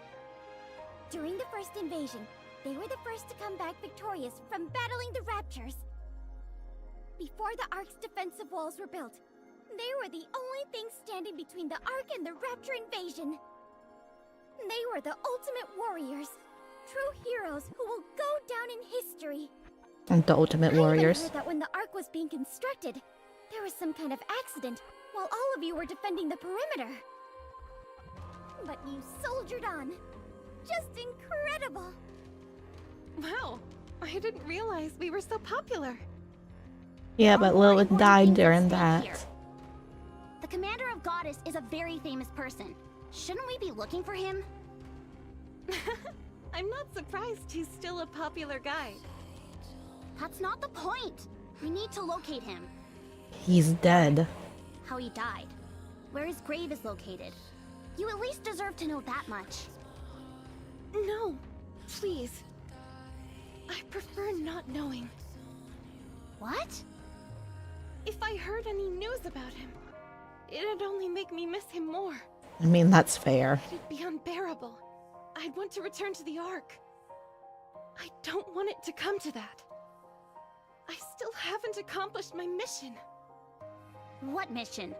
S4: During the first invasion, they were the first to come back victorious from battling the Raptures. Before the Ark's defensive walls were built, they were the only thing standing between the Ark and the Rapture invasion. They were the ultimate warriors, true heroes who will go down in history.
S1: And the Ultimate
S4: I even
S1: Warriors.
S4: heard that when the Ark was being constructed, there was some kind of accident while all of you were defending the perimeter. But you soldiered on. Just incredible.
S7: Wow, I didn't realize we were so popular.
S1: Yeah, but
S4: More
S1: Lilith
S4: important
S1: died
S4: things at
S1: during
S4: stake
S1: that.
S4: here. The commander of Goddess is a very famous person. Shouldn't we be looking for him?
S7: I'm not surprised he's still a popular guy.
S4: That's not the point. We need to locate him.
S1: He's dead.
S4: How he died. Where his grave is located. You at least deserve to know that much.
S7: No, please. I prefer not knowing.
S4: What?
S7: If I heard any news about him, it'd only make me miss him more.
S1: I mean, that's fair.
S7: It'd be unbearable. I'd want to return to the Ark. I don't want it to come to that. I still haven't accomplished my mission.
S4: What mission?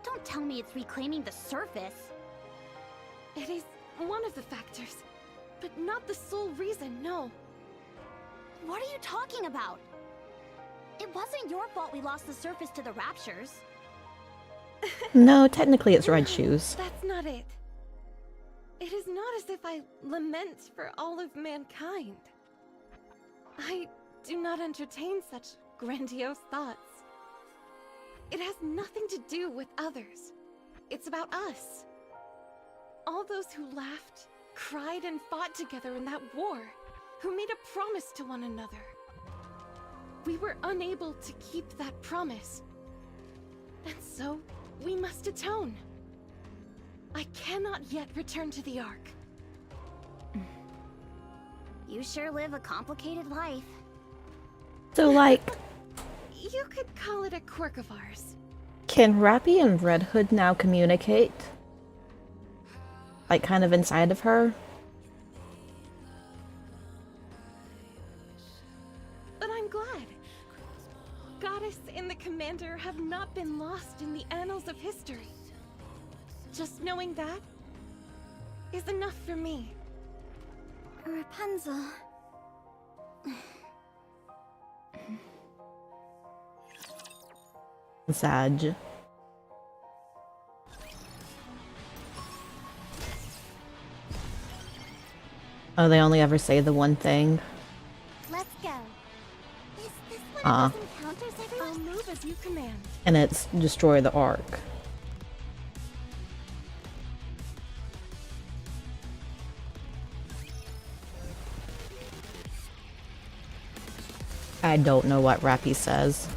S4: Don't tell me it's reclaiming the surface.
S7: It is one of the factors, but not the sole reason, no.
S4: What are you talking about? It wasn't your fault we lost the surface to the Raptures.
S1: No, technically it's Red Shoes.
S7: That's not it. It is not as if I lament for all of mankind. I do not entertain such grandiose thoughts. It has nothing to do with others. It's about us. All those who laughed, cried, and fought together in that war, who made a promise to one another. We were unable to keep that promise. And so, we must atone. I cannot yet return to the Ark.
S4: You sure live a complicated life.
S1: So, like,
S7: You could call it a quirk of ours.
S1: can Rappy and Red Hood now communicate? Like, kind of inside of her?
S7: But I'm glad. Goddess and the Commander have not been lost in the annals of history. Just knowing that is enough for me.
S4: Rapunzel.
S1: Sag. Oh, they only ever say the one thing.
S4: Let's go. Is this one
S1: Ah.
S4: of those encounters everyone?
S7: I'll move as you command.
S1: And it's destroy the Ark. I don't know what Rappy says.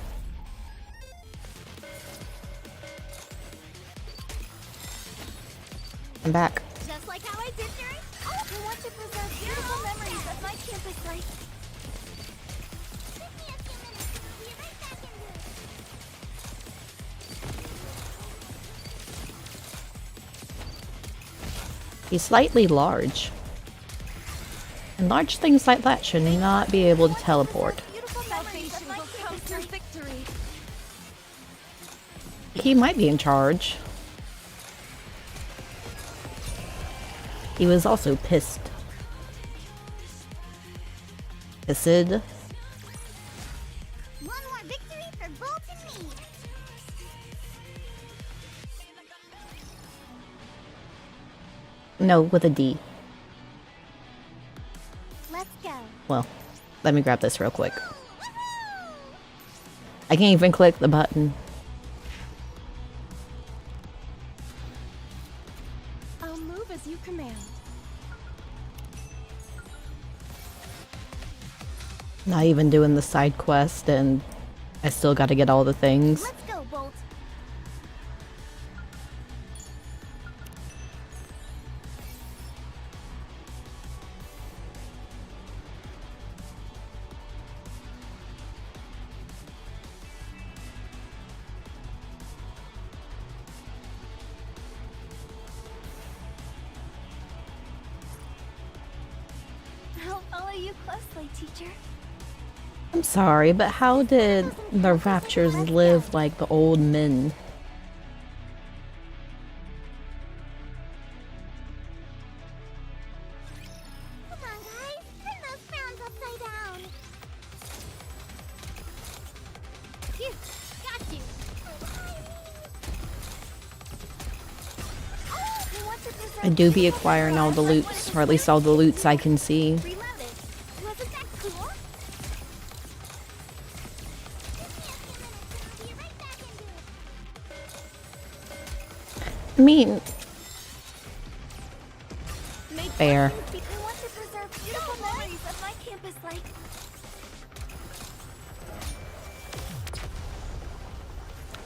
S1: I'm back.
S4: Just like how I did during... Oh, I want to preserve beautiful memories of my campus life. Give me a few minutes and we'll be right back in here.
S1: He's slightly large. And large things like that should not be able to teleport.
S4: Beautiful memories of my
S7: Will count
S4: campus
S7: your
S4: life.
S7: victory.
S1: He might be in charge. He was also pissed. Pissed.
S4: One more victory for Bolt and me.
S1: No, with a D.
S4: Let's go.
S1: Well, let me grab this real quick. I can't even click the button.
S7: I'll move as you command.
S1: Not even doing the side quest, and I still gotta get all the things.
S4: Let's go, Bolt.
S2: I'll follow you closely, teacher.
S1: I'm sorry, but how did the Raptures live like the old men?
S4: Come on, guys. Turn those frowns upside down. Phew, got you.
S2: I want to preserve
S1: I do be acquiring all the loots, or at least all the loots I can see.
S4: Reloaded. Wasn't that cool? Give me a few minutes and I'll be right back into it.
S1: I mean,
S2: Make
S1: fair.
S2: blessings be- I want to preserve beautiful memories of my campus life.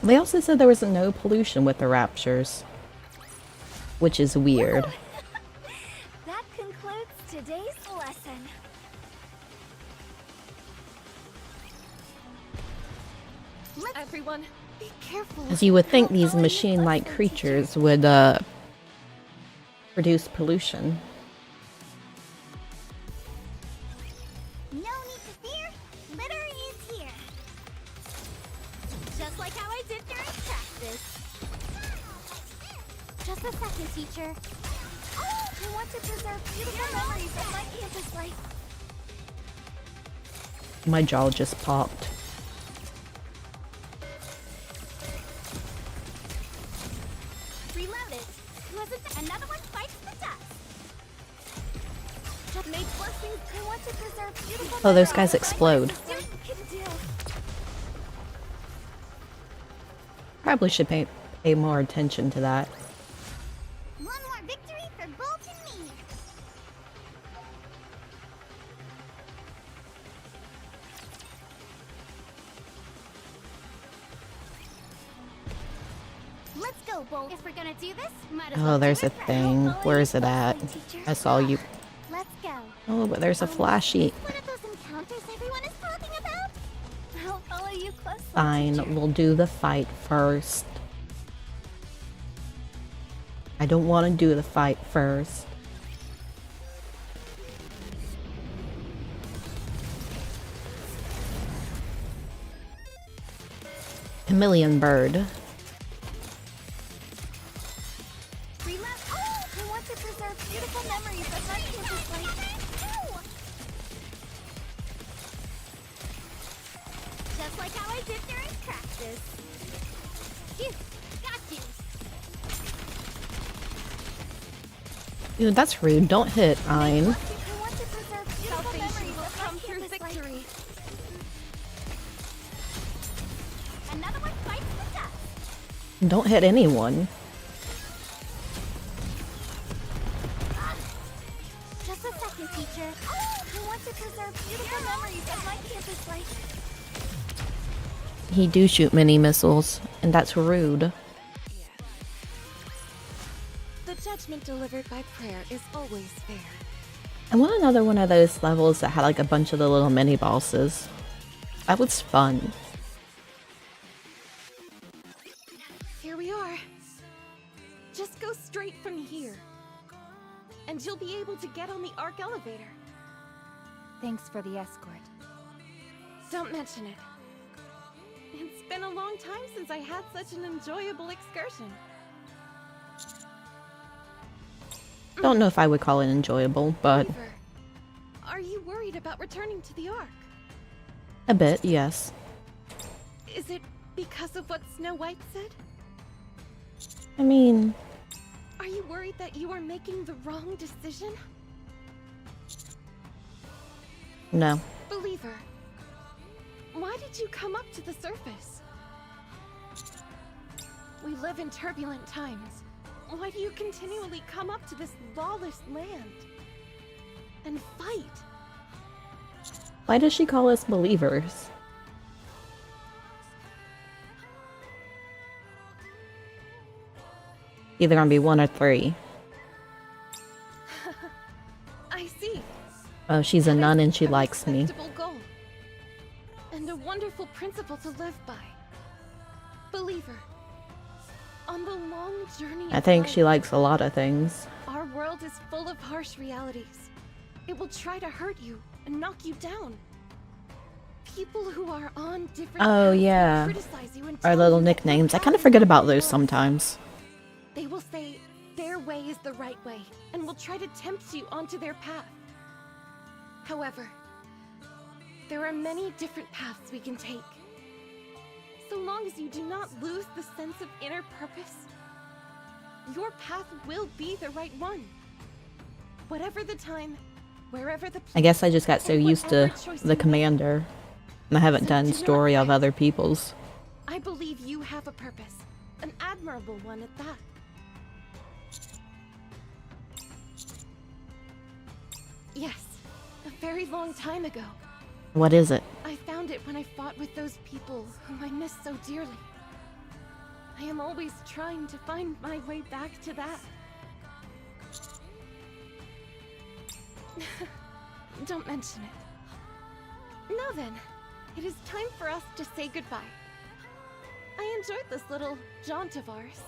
S1: They also said there was no pollution with the Raptures, which is weird.
S2: That concludes today's lesson.
S7: Everyone, be careful.
S1: As you would think these machine-like creatures would, produce pollution.
S4: No need to fear. Litter is here. Just like how I did during practice. Just a second, teacher.
S2: I want to preserve beautiful memories of my campus life.
S1: My jaw just popped.
S4: Reloaded. Wasn't that another one bites the dust?
S2: Just made blessings. I want to preserve beautiful
S1: Oh, those
S2: memories
S1: guys
S2: of my
S1: explode.
S2: campus life. Can do.
S1: Probably should pay more attention to that.
S4: One more victory for Bolt and me. Let's go, Bolt. If we're gonna do this, might as well
S1: Oh, there's
S4: do
S1: a
S4: it right.
S1: thing. Where is it at? I saw you.
S4: Let's go.
S1: Oh, but there's a flashy.
S4: One of those encounters everyone is talking about?
S2: I'll follow you closely.
S1: Fine, we'll do the fight first. I don't want to do the fight first. Chameleon bird.
S2: Reload. I want to preserve beautiful memories of my campus life.
S4: Just like how I did during practice. Phew, got you.
S1: Dude, that's rude. Don't hit Ein.
S2: I want to preserve beautiful memories of my
S7: Come through
S2: campus life.
S7: victory.
S4: Another one bites the dust.
S1: Don't hit anyone.
S4: Just a second, teacher.
S2: I want to preserve beautiful memories of my campus life.
S1: He do shoot mini missiles, and that's rude.
S7: The judgment delivered by prayer is always fair.
S1: I want another one of those levels that had like a bunch of the little mini bosses. That was fun.
S7: Here we are. Just go straight from here. And you'll be able to get on the Arc elevator.
S5: Thanks for the escort.
S7: Don't mention it. It's been a long time since I had such an enjoyable excursion.
S1: Don't know if I would call it enjoyable, but
S7: Weaver, are you worried about returning to the Ark?
S1: a bit, yes.
S7: Is it because of what Snow White said?
S1: I mean,
S7: Are you worried that you are making the wrong decision?
S1: No.
S7: Believer, why did you come up to the surface? We live in turbulent times. Why do you continually come up to this lawless land and fight?
S1: Why does she call us believers? Either gonna be 1 or 3.
S7: I see.
S1: Oh, she's a
S7: That
S1: nun
S7: is
S1: and she
S7: a
S1: likes me.
S7: respectable goal. And a wonderful principle to live by. Believer, on the long journey
S1: I
S7: of
S1: think
S7: life,
S1: she likes a lot of things.
S7: our world is full of harsh realities. It will try to hurt you and knock you down. People who are on different
S1: Oh,
S7: paths will
S1: yeah.
S7: criticize you and
S1: Our
S7: tell
S1: little
S7: you that your
S1: nicknames. I
S7: path
S1: kind of
S7: is
S1: forget
S7: not
S1: about those
S7: yours.
S1: sometimes.
S7: They will say their way is the right way and will try to tempt you onto their path. However, there are many different paths we can take. So long as you do not lose the sense of inner purpose, your path will be the right one. Whatever the time, wherever the place,
S1: I guess I just got so
S7: and
S1: used to
S7: whatever choice
S1: the
S7: you make,
S1: commander. And I haven't
S7: So
S1: done
S7: do not
S1: story of
S7: fret.
S1: other people's.
S7: I believe you have a purpose, an admirable one at that. Yes, a very long time ago.
S1: What is it?
S7: I found it when I fought with those people whom I miss so dearly. I am always trying to find my way back to that. Don't mention it. Now then, it is time for us to say goodbye. I enjoyed this little jaunt of ours.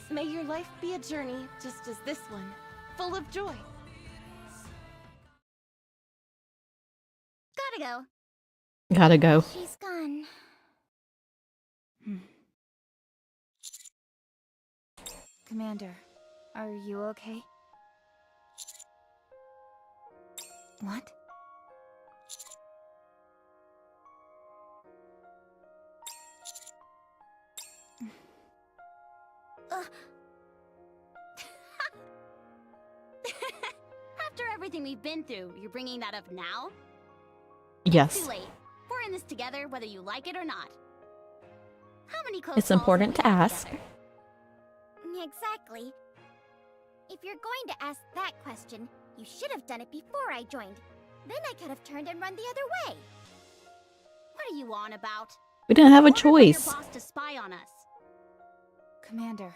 S7: May your life be a journey just as this one, full of joy.
S4: Gotta go.
S1: Gotta go.
S4: She's gone.
S5: Commander, are you okay? What?
S4: After everything we've been through, you're bringing that up now?
S1: Yes.
S4: Too late. We're in this together, whether you like it or not. How many close
S1: It's
S4: calls
S1: important
S4: have
S1: to
S4: we had
S1: ask.
S4: together?
S9: Exactly. If you're going to ask that question, you should have done it before I joined. Then I could have turned and run the other way.
S4: What are you on about?
S1: We didn't have a
S4: Ordered by your
S1: choice.
S4: boss to spy on us.
S5: Commander,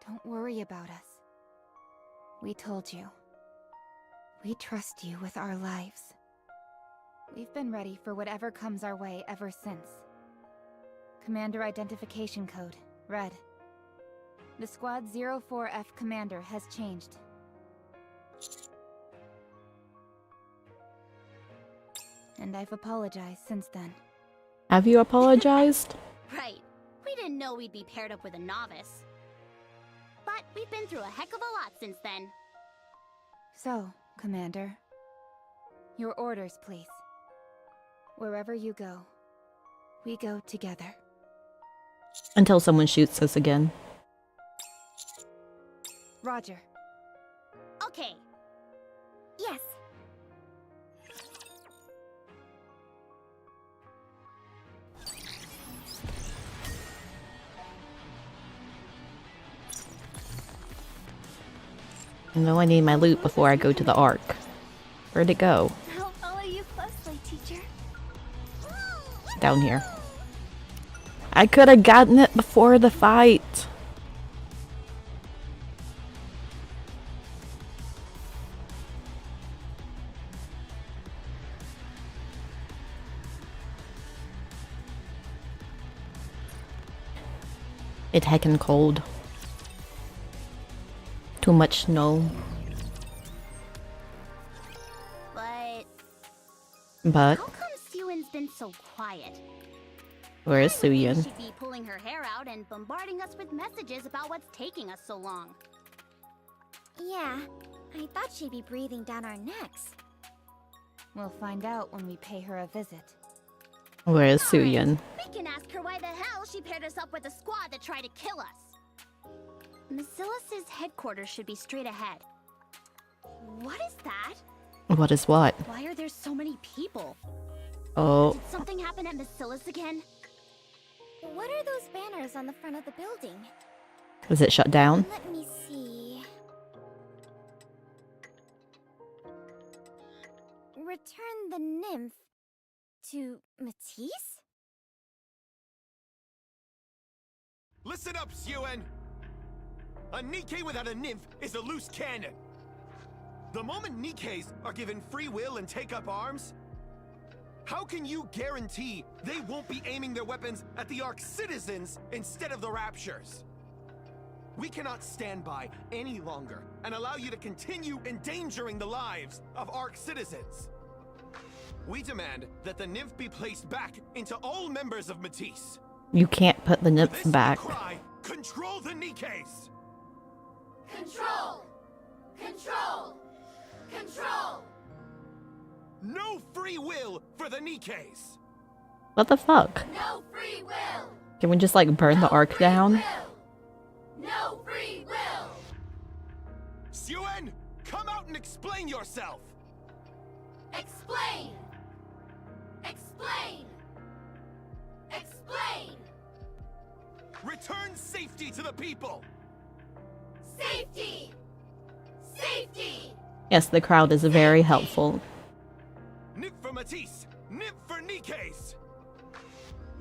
S5: don't worry about us. We told you. We trust you with our lives. We've been ready for whatever comes our way ever since. Commander Identification Code, Red. The Squad 04F commander has changed. And I've apologized since then.
S1: Have you apologized?
S4: Right. We didn't know we'd be paired up with a novice. But we've been through a heck of a lot since then.
S5: So, Commander, your orders, please. Wherever you go, we go together.
S1: Until someone shoots us again.
S5: Roger.
S4: Okay.
S9: Yes.
S1: I know I need my loot before I go to the Ark. Where'd it go?
S9: I'll follow you closely, teacher.
S1: Down here. I could have gotten it before the fight. It's heckin' cold. Too much snow.
S4: But
S1: But
S4: how come Suyun's been so quiet?
S1: where is
S4: I would think
S1: Suyun?
S4: She'd be pulling her hair out and bombarding us with messages about what's taking us so long.
S9: Yeah, I thought she'd be breathing down our necks.
S5: We'll find out when we pay her a visit.
S1: Where is Suyun?
S4: We can ask her why the hell she paired us up with a squad that tried to kill us. Macilis's headquarters should be straight ahead. What is that?
S1: What is what?
S4: Why are there so many people?
S1: Oh,
S4: Did something happen at Macilis again?
S9: What are those banners on the front of the building?
S1: is it shut down?
S9: Let me see. Return the nymph to Matisse?
S10: Listen up, Suen! A Nikke without a nymph is a loose cannon. The moment Nikkes are given free will and take up arms, how can you guarantee they won't be aiming their weapons at the Ark's citizens instead of the Raptures? We cannot stand by any longer and allow you to continue endangering the lives of Ark citizens. We demand that the nymph be placed back into all members of Matisse.
S1: You can't put the nymph
S10: This
S1: back.
S10: cry, control the Nikkes!
S9: Control! Control! Control!
S10: No free will for the Nikkes!
S1: What the fuck?
S9: No free will!
S1: Can we just like burn the Ark down?
S9: No free will!
S10: Suen, come out and explain yourself!
S9: Explain! Explain! Explain!
S10: Return safety to the people!
S9: Safety! Safety!
S1: Yes, the crowd is very helpful.
S10: Nymph for Matisse! Nymph for Nikkes!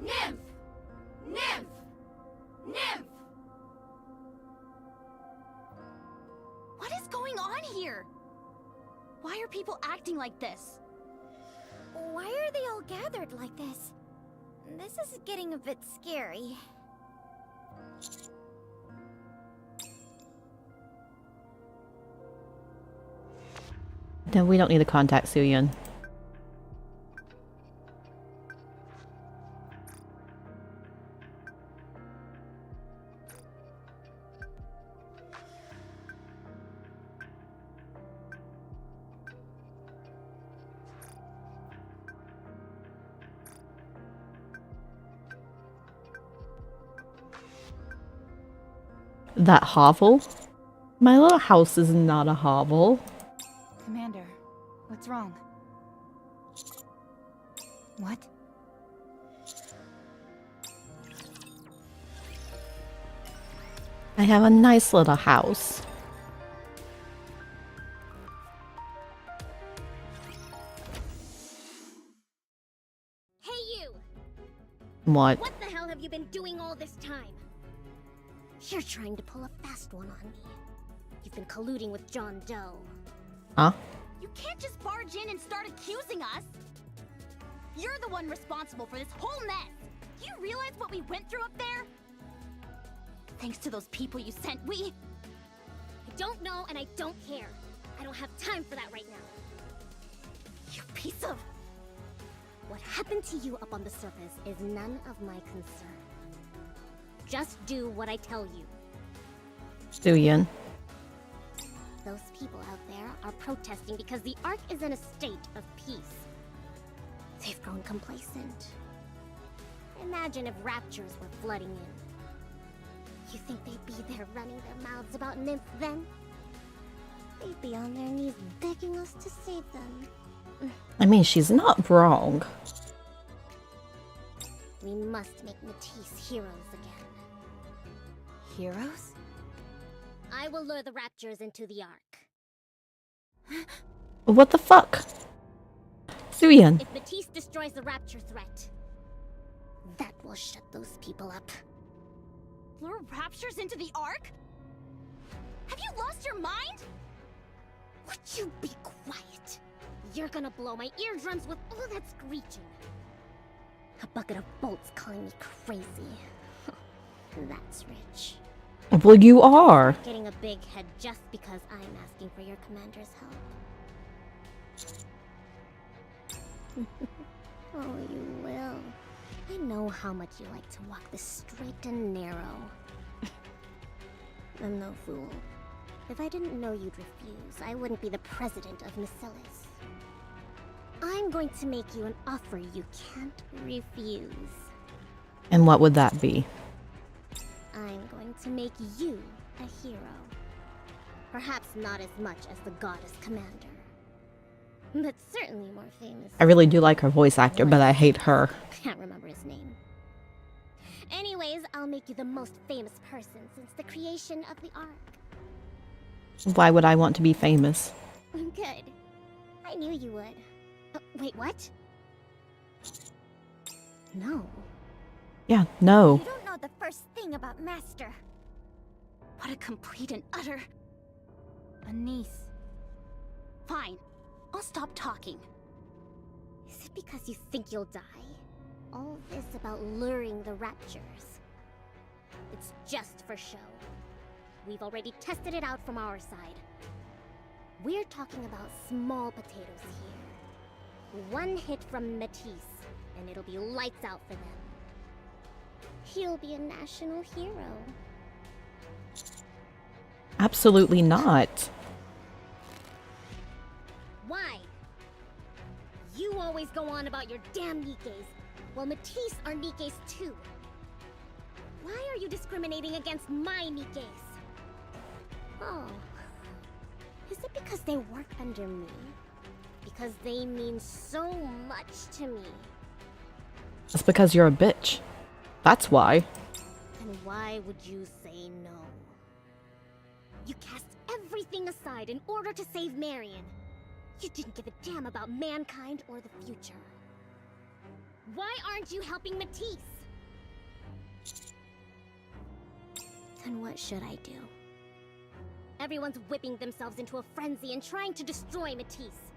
S9: Nymph! Nymph! Nymph!
S4: What is going on here? Why are people acting like this?
S9: Why are they all gathered like this? This is getting a bit scary.
S1: No, we don't need to contact Suyun. That hovel? My little house is not a hovel.
S5: Commander, what's wrong? What?
S1: I have a nice little house.
S9: Hey you!
S1: What?
S9: What the hell have you been doing all this time? You're trying to pull a fast one on me. You've been colluding with John Doe.
S1: Huh?
S4: You can't just barge in and start accusing us! You're the one responsible for this whole mess! Do you realize what we went through up there? Thanks to those people you sent,
S9: I don't know and I don't care. I don't have time for that right now. You piece of... What happened to you up on the surface is none of my concern. Just do what I tell you.
S1: Suyun.
S9: Those people out there are protesting because the Ark is in a state of peace. They've grown complacent. Imagine if raptures were flooding in. You think they'd be there running their mouths about Nymph then? They'd be on their knees begging us to save them.
S1: I mean, she's not wrong.
S9: We must make Matisse heroes again.
S5: Heroes?
S9: I will lure the raptures into the Ark.
S1: What the fuck? Suyun.
S9: If Matisse destroys the rapture threat, that will shut those people up.
S4: lure raptures into the Ark? Have you lost your mind?
S9: Would you be quiet? You're gonna blow my eardrums with all that screeching. A bucket of bolts calling me crazy. That's rich.
S1: Well, you are.
S9: Getting a big head just because I'm asking for your commander's help. Oh, you will. I know how much you like to walk the straight and narrow. I'm no fool. If I didn't know you'd refuse, I wouldn't be the president of Macilis. I'm going to make you an offer you can't refuse.
S1: And what would that be?
S9: I'm going to make you a hero. Perhaps not as much as the goddess commander, but certainly more famous.
S1: I really do like her voice actor, but I hate her.
S9: Can't remember his name. Anyways, I'll make you the most famous person since the creation of the Ark.
S1: Why would I want to be famous?
S9: Good. I knew you would. Wait, what? No.
S1: Yeah, no.
S4: You don't know the first thing about Master. What a complete and utter... a niece. Fine. I'll stop talking.
S9: Is it because you think you'll die? All this about luring the raptures. It's just for show. We've already tested it out from our side. We're talking about small potatoes here. One hit from Matisse, and it'll be lights out for them. He'll be a national hero.
S1: Absolutely not.
S9: Why? You always go on about your damn Nikkes. Well, Matisse are Nikkes too. Why are you discriminating against my Nikkes? Oh. Is it because they work under me? Because they mean so much to me.
S1: It's because you're a bitch. That's why.
S9: And why would you say no? You cast everything aside in order to save Marion. You didn't give a damn about mankind or the future. Why aren't you helping Matisse? Then what should I do? Everyone's whipping themselves into a frenzy and trying to destroy Matisse.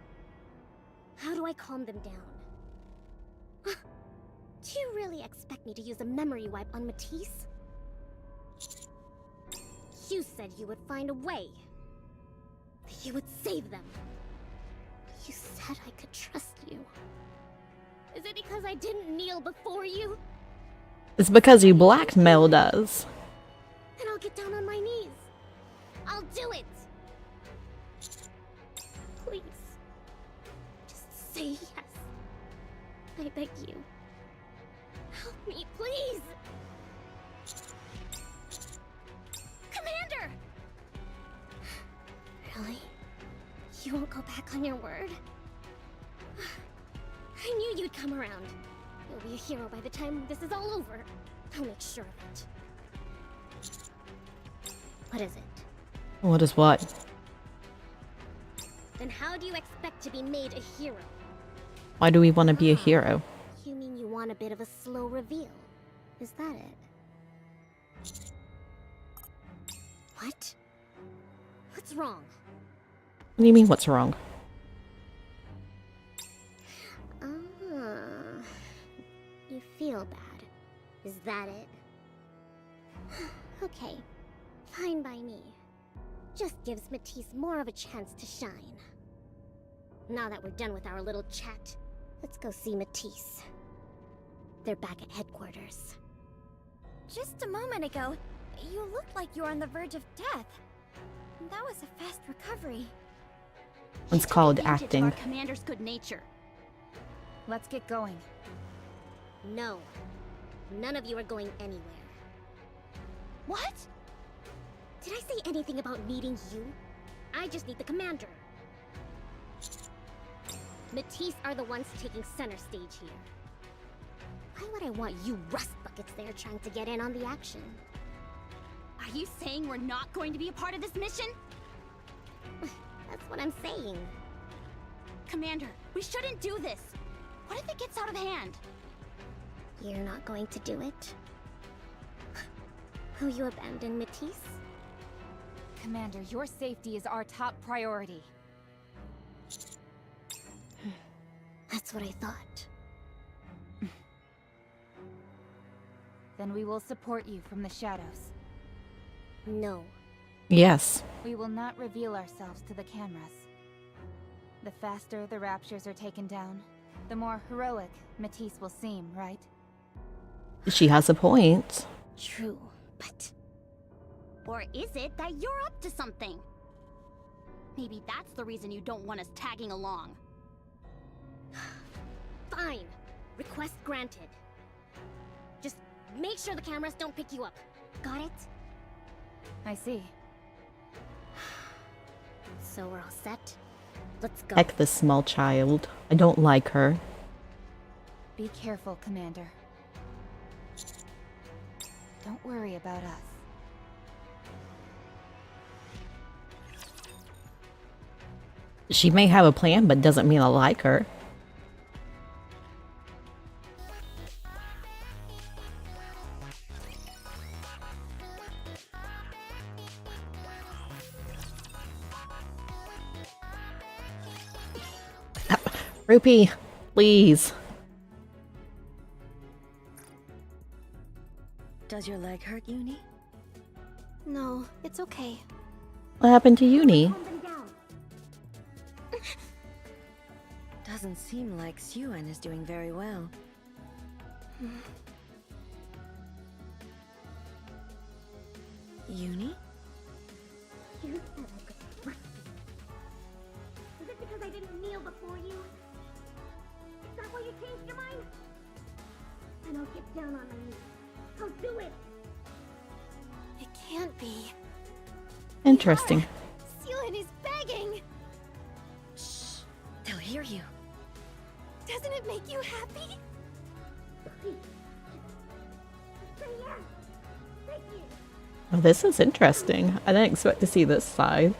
S9: How do I calm them down? Do you really expect me to use a memory wipe on Matisse? You said you would find a way. That you would save them. You said I could trust you. Is it because I didn't kneel before you?
S1: It's because you blackmailed us.
S9: Then I'll get down on my knees. I'll do it. Please. Just say yes. I beg you. Help me, please. Commander! Really? You won't go back on your word? I knew you'd come around. You'll be a hero by the time this is all over. I'll make sure of it. What is it?
S1: What is what?
S9: Then how do you expect to be made a hero?
S1: Why do we want to be a hero?
S9: You mean you want a bit of a slow reveal? Is that it? What? What's wrong?
S1: What do you mean, what's wrong?
S9: You feel bad. Is that it? Okay. Fine by me. Just gives Matisse more of a chance to shine. Now that we're done with our little chat, let's go see Matisse. They're back at headquarters.
S4: Just a moment ago, you looked like you were on the verge of death. That was a fast recovery.
S1: It's called
S4: Advantage of
S1: acting.
S4: Our commander's good nature. Let's get going.
S9: No. None of you are going anywhere.
S4: What?
S9: Did I say anything about needing you? I just need the commander. Matisse are the ones taking center stage here. Why would I want you rust buckets there trying to get in on the action?
S4: Are you saying we're not going to be a part of this mission?
S9: That's what I'm saying.
S4: Commander, we shouldn't do this. What if it gets out of hand?
S9: You're not going to do it? Will you abandon Matisse?
S5: Commander, your safety is our top priority.
S9: That's what I thought.
S5: Then we will support you from the shadows.
S9: No.
S1: Yes.
S5: We will not reveal ourselves to the cameras. The faster the raptures are taken down, the more heroic Matisse will seem, right?
S1: She has a point.
S9: True, but...
S4: Or is it that you're up to something? Maybe that's the reason you don't want us tagging along.
S9: Fine. Request granted. Just make sure the cameras don't pick you up. Got it?
S5: I see.
S9: So we're all set? Let's go.
S1: Heck, this small child. I don't like her.
S5: Be careful, Commander. Don't worry about us.
S1: She may have a plan, but doesn't mean I like her. Rupee, please.
S11: Does your leg hurt, Uni?
S2: No, it's okay.
S1: What happened to Uni?
S11: Doesn't seem like Suen is doing very well. Uni?
S9: You said I could trust you. Is it because I didn't kneel before you? Is that why you changed your mind? Then I'll get down on my knees. I'll do it.
S2: It can't be.
S1: Interesting.
S2: Suen is begging!
S11: Shh. They'll hear you.
S2: Doesn't it make you happy?
S9: Please. Just say yes. Thank you.
S1: Oh, this is interesting. I didn't expect to see this side.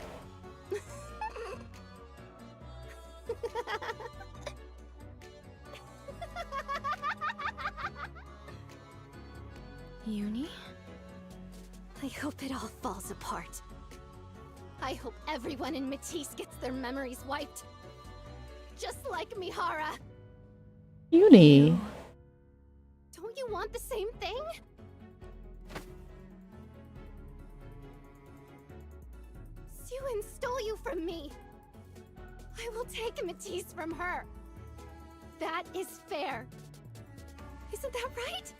S11: Uni?
S2: I hope it all falls apart. I hope everyone in Matisse gets their memories wiped. Just like Mihara.
S1: Uni.
S2: Don't you want the same thing? Suen stole you from me. I will take Matisse from her. That is fair. Isn't that right?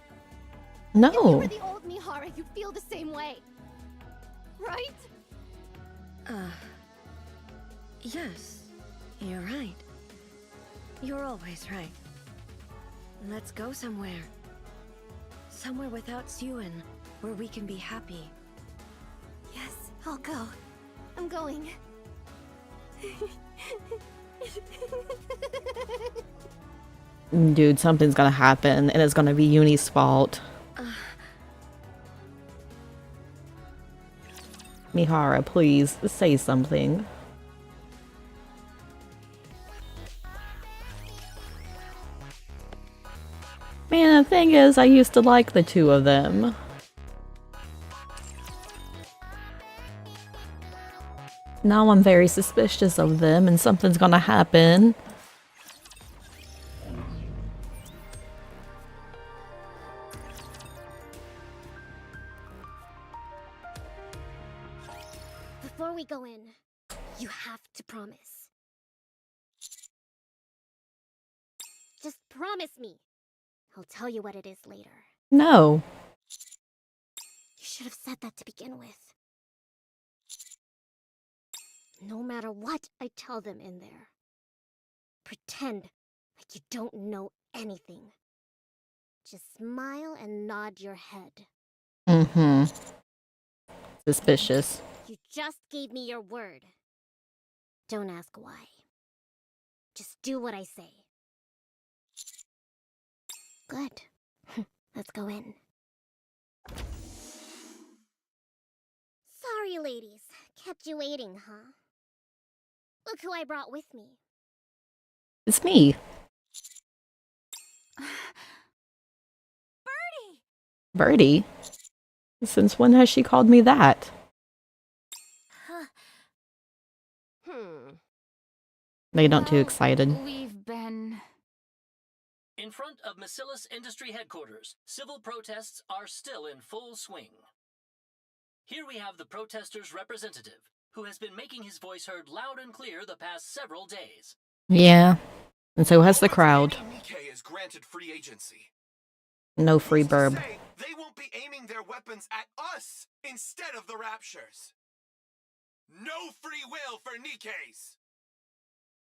S2: If you
S1: No.
S2: were the old Mihara, you'd feel the same way. Right?
S11: Yes. You're right. You're always right. Let's go somewhere. Somewhere without Suen, where we can be happy.
S2: Yes, I'll go. I'm going.
S1: Dude, something's gonna happen, and it's gonna be Uni's fault. Mihara, please, say something. Man, the thing is, I used to like the two of them. Now I'm very suspicious of them, and something's gonna happen.
S9: Before we go in, you have to promise. Just promise me. I'll tell you what it is later.
S1: No.
S9: You should have said that to begin with. No matter what I tell them in there, pretend like you don't know anything. Just smile and nod your head.
S1: Mm-hmm. Suspicious.
S9: You just gave me your word. Don't ask why. Just do what I say. Good. Let's go in. Sorry, ladies. Kept you waiting, huh? Look who I brought with me.
S1: It's me. Birdie? Since when has she called me that? They don't too excited.
S12: We've been...
S13: In front of Macillus Industry Headquarters, civil protests are still in full swing. Here we have the protesters' representative, who has been making his voice heard loud and clear the past several days.
S1: Yeah. And so has the crowd.
S10: NIKKE is granted free agency.
S1: No free
S10: Who's to
S1: burb.
S10: say they won't be aiming their weapons at us instead of the Raptures. No free will for NIKKEs.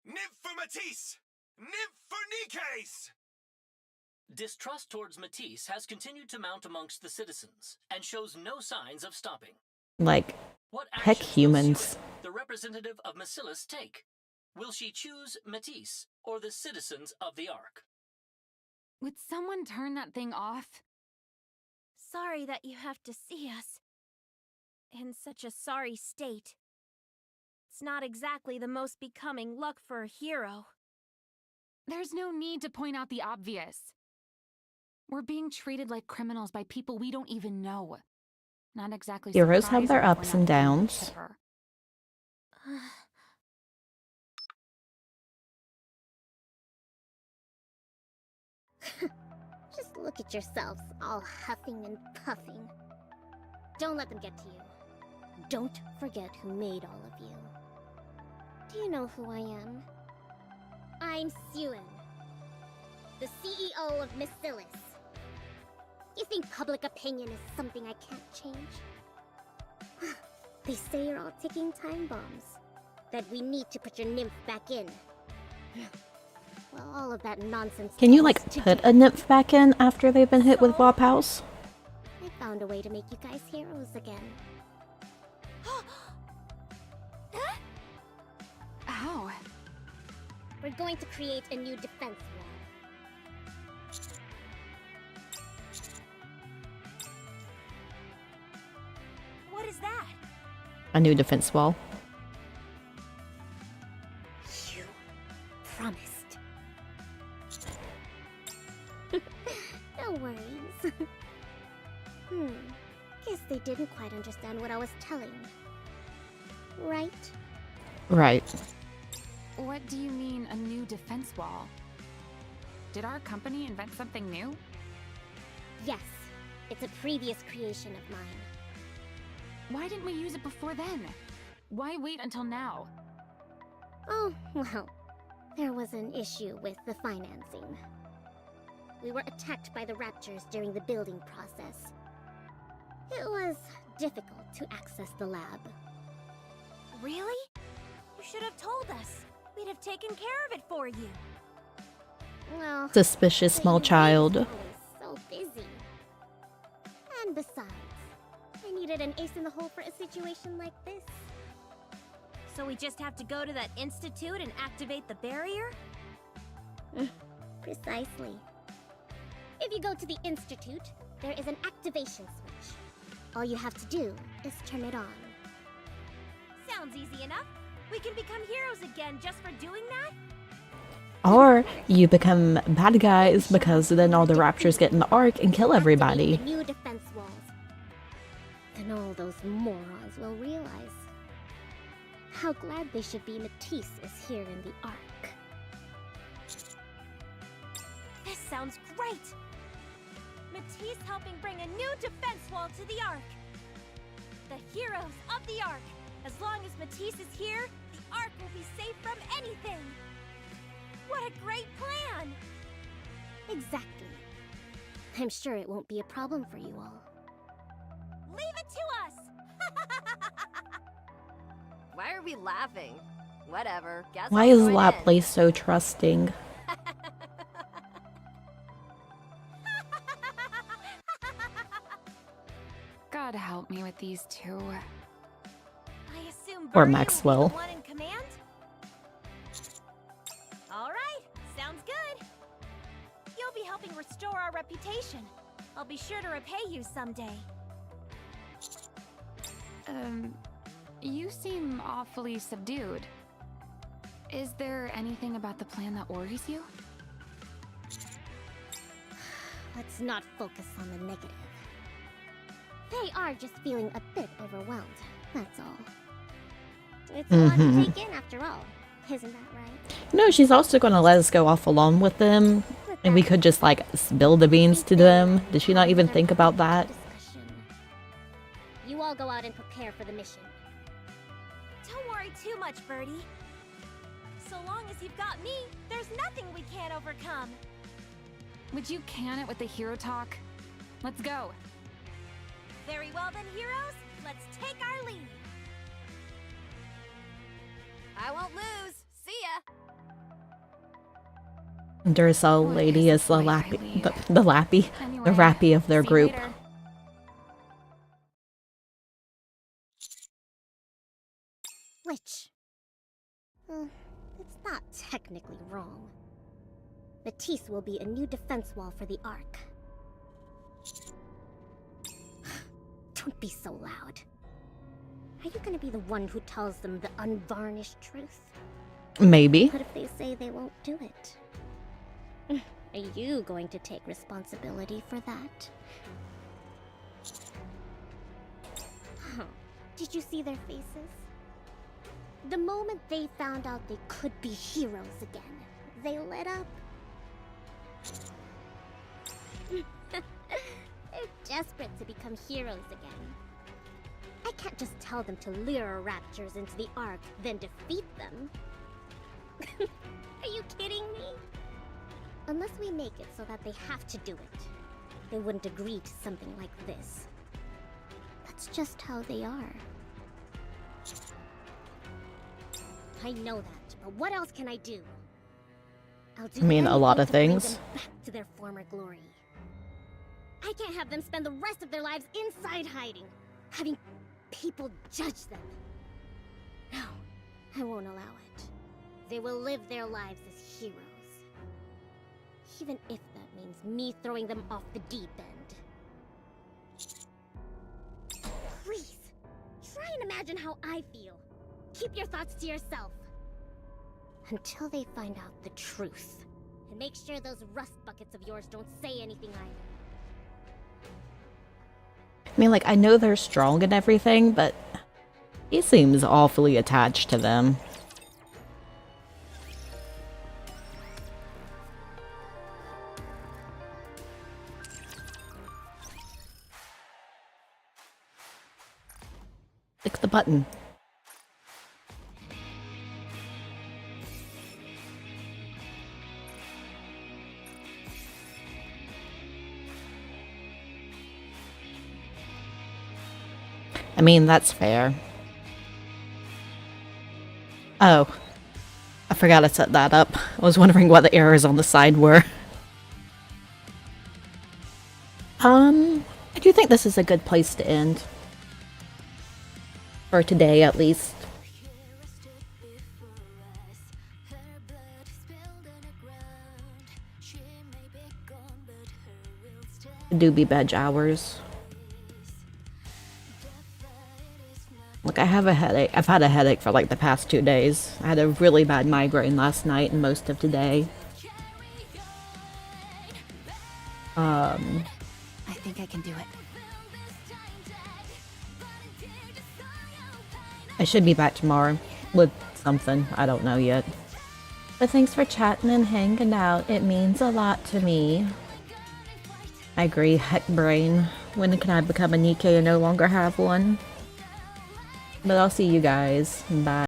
S10: Nymph for Matisse! Nymph for NIKKEs!
S13: Distrust towards Matisse has continued to mount amongst the citizens, and shows no signs of stopping.
S1: like,
S13: What
S1: heck,
S13: actions will
S1: humans.
S13: Suen, the representative of Macillus, take? Will she choose Matisse or the citizens of the Ark?
S12: Would someone turn that thing off?
S14: Sorry that you have to see us in such a sorry state. It's not exactly the most becoming look for a hero.
S12: There's no need to point out the obvious. We're being treated like criminals by people we don't even know. Not exactly
S1: Heroes have their
S12: surprising if
S1: ups
S12: we're
S1: and
S12: not feeling
S1: downs.
S12: chipper.
S9: Just look at yourselves, all huffing and puffing. Don't let them get to you. Don't forget who made all of you. Do you know who I am? I'm Suen, the CEO of Macillus. You think public opinion is something I can't change? They say you're all ticking time bombs. That we need to put your nymph back in. Well, all of that nonsense.
S1: Can you, like, put a nymph back in after they've been hit with Wop House?
S9: I found a way to make you guys heroes again.
S12: How?
S9: We're going to create a new defense wall.
S14: What is that?
S1: A new defense wall.
S9: You promised. No worries. Guess they didn't quite understand what I was telling. Right?
S1: Right.
S12: What do you mean, a new defense wall? Did our company invent something new?
S9: Yes. It's a previous creation of mine.
S12: Why didn't we use it before then? Why wait until now?
S9: Oh, well, there was an issue with the financing. We were attacked by the Raptors during the building process. It was difficult to access the lab.
S14: Really? You should have told us. We'd have taken care of it for you.
S9: Well,
S1: Suspicious small child.
S9: I was so busy. And besides, I needed an ace in the hole for a situation like this.
S14: So we just have to go to that institute and activate the barrier?
S9: Precisely. If you go to the institute, there is an activation switch. All you have to do is turn it on.
S14: Sounds easy enough. We can become heroes again just for doing that?
S1: Or you become bad guys because then all the Raptors get in the Ark and kill everybody.
S9: Activate the new defense walls. Then all those morons will realize how glad they should be Matisse is here in the Ark.
S14: This sounds great! Matisse helping bring a new defense wall to the Ark. The heroes of the Ark. As long as Matisse is here, the Ark will be safe from anything. What a great plan!
S9: Exactly. I'm sure it won't be a problem for you all.
S14: Leave it to us!
S15: Why are we laughing? Whatever. Guess
S1: Why
S15: I'll
S1: is
S15: join in.
S1: Laplace so trusting?
S12: God help me with these two.
S14: I assume
S1: Or
S14: Birdie
S1: Maxwell.
S14: will be the one in command? All right, sounds good. You'll be helping restore our reputation. I'll be sure to repay you someday.
S12: You seem awfully subdued. Is there anything about the plan that worries you?
S9: Let's not focus on the negative. They are just feeling a bit overwhelmed, that's all. It's a lot to take in after all, isn't that right?
S1: No, she's also gonna let us go off alone with them. And we could just, like, spill the beans to them. Did she not even think about that?
S9: You all go out and prepare for the mission.
S14: Don't worry too much, Birdie. So long as you've got me, there's nothing we can't overcome.
S12: Would you can it with the hero talk? Let's go.
S14: Very well then, heroes. Let's take our lead.
S15: I won't lose. See ya.
S1: Duracell lady is the lappy, the lappy, the
S12: Anyway,
S1: rappy of their
S12: see you
S1: group.
S12: later.
S9: switch. It's not technically wrong. Matisse will be a new defense wall for the Ark. Don't be so loud. Are you gonna be the one who tells them the unvarnished truth?
S1: Maybe.
S9: What if they say they won't do it? Are you going to take responsibility for that? Huh. Did you see their faces? The moment they found out they could be heroes again, they lit up. They're desperate to become heroes again. I can't just tell them to lure raptures into the Ark, then defeat them. Are you kidding me? Unless we make it so that they have to do it, they wouldn't agree to something like this. That's just how they are. I know that, but what else can I do? I'll do
S1: A lot of
S9: anything to
S1: things.
S9: bring them back to their former glory. I can't have them spend the rest of their lives inside hiding, having people judge them. No, I won't allow it. They will live their lives as heroes. Even if that means me throwing them off the deep end. Please, try and imagine how I feel. Keep your thoughts to yourself. Until they find out the truth. And make sure those rust buckets of yours don't say anything either.
S1: I know they're strong and everything, but he seems awfully attached to them. Click the button. That's fair. Oh. I forgot to set that up. I was wondering what the errors on the side were. I do think this is a good place to end. For today, at least. Do be bedge hours. I have a headache. I've had a headache for the past 2 days. I had a really bad migraine last night and most of today.
S5: I think I can do it.
S1: I should be back tomorrow with something. I don't know yet. But thanks for chatting and hanging out. It means a lot to me. I agree, heck brain. When can I become a NIKKE and no longer have one? But I'll see you guys. Bye.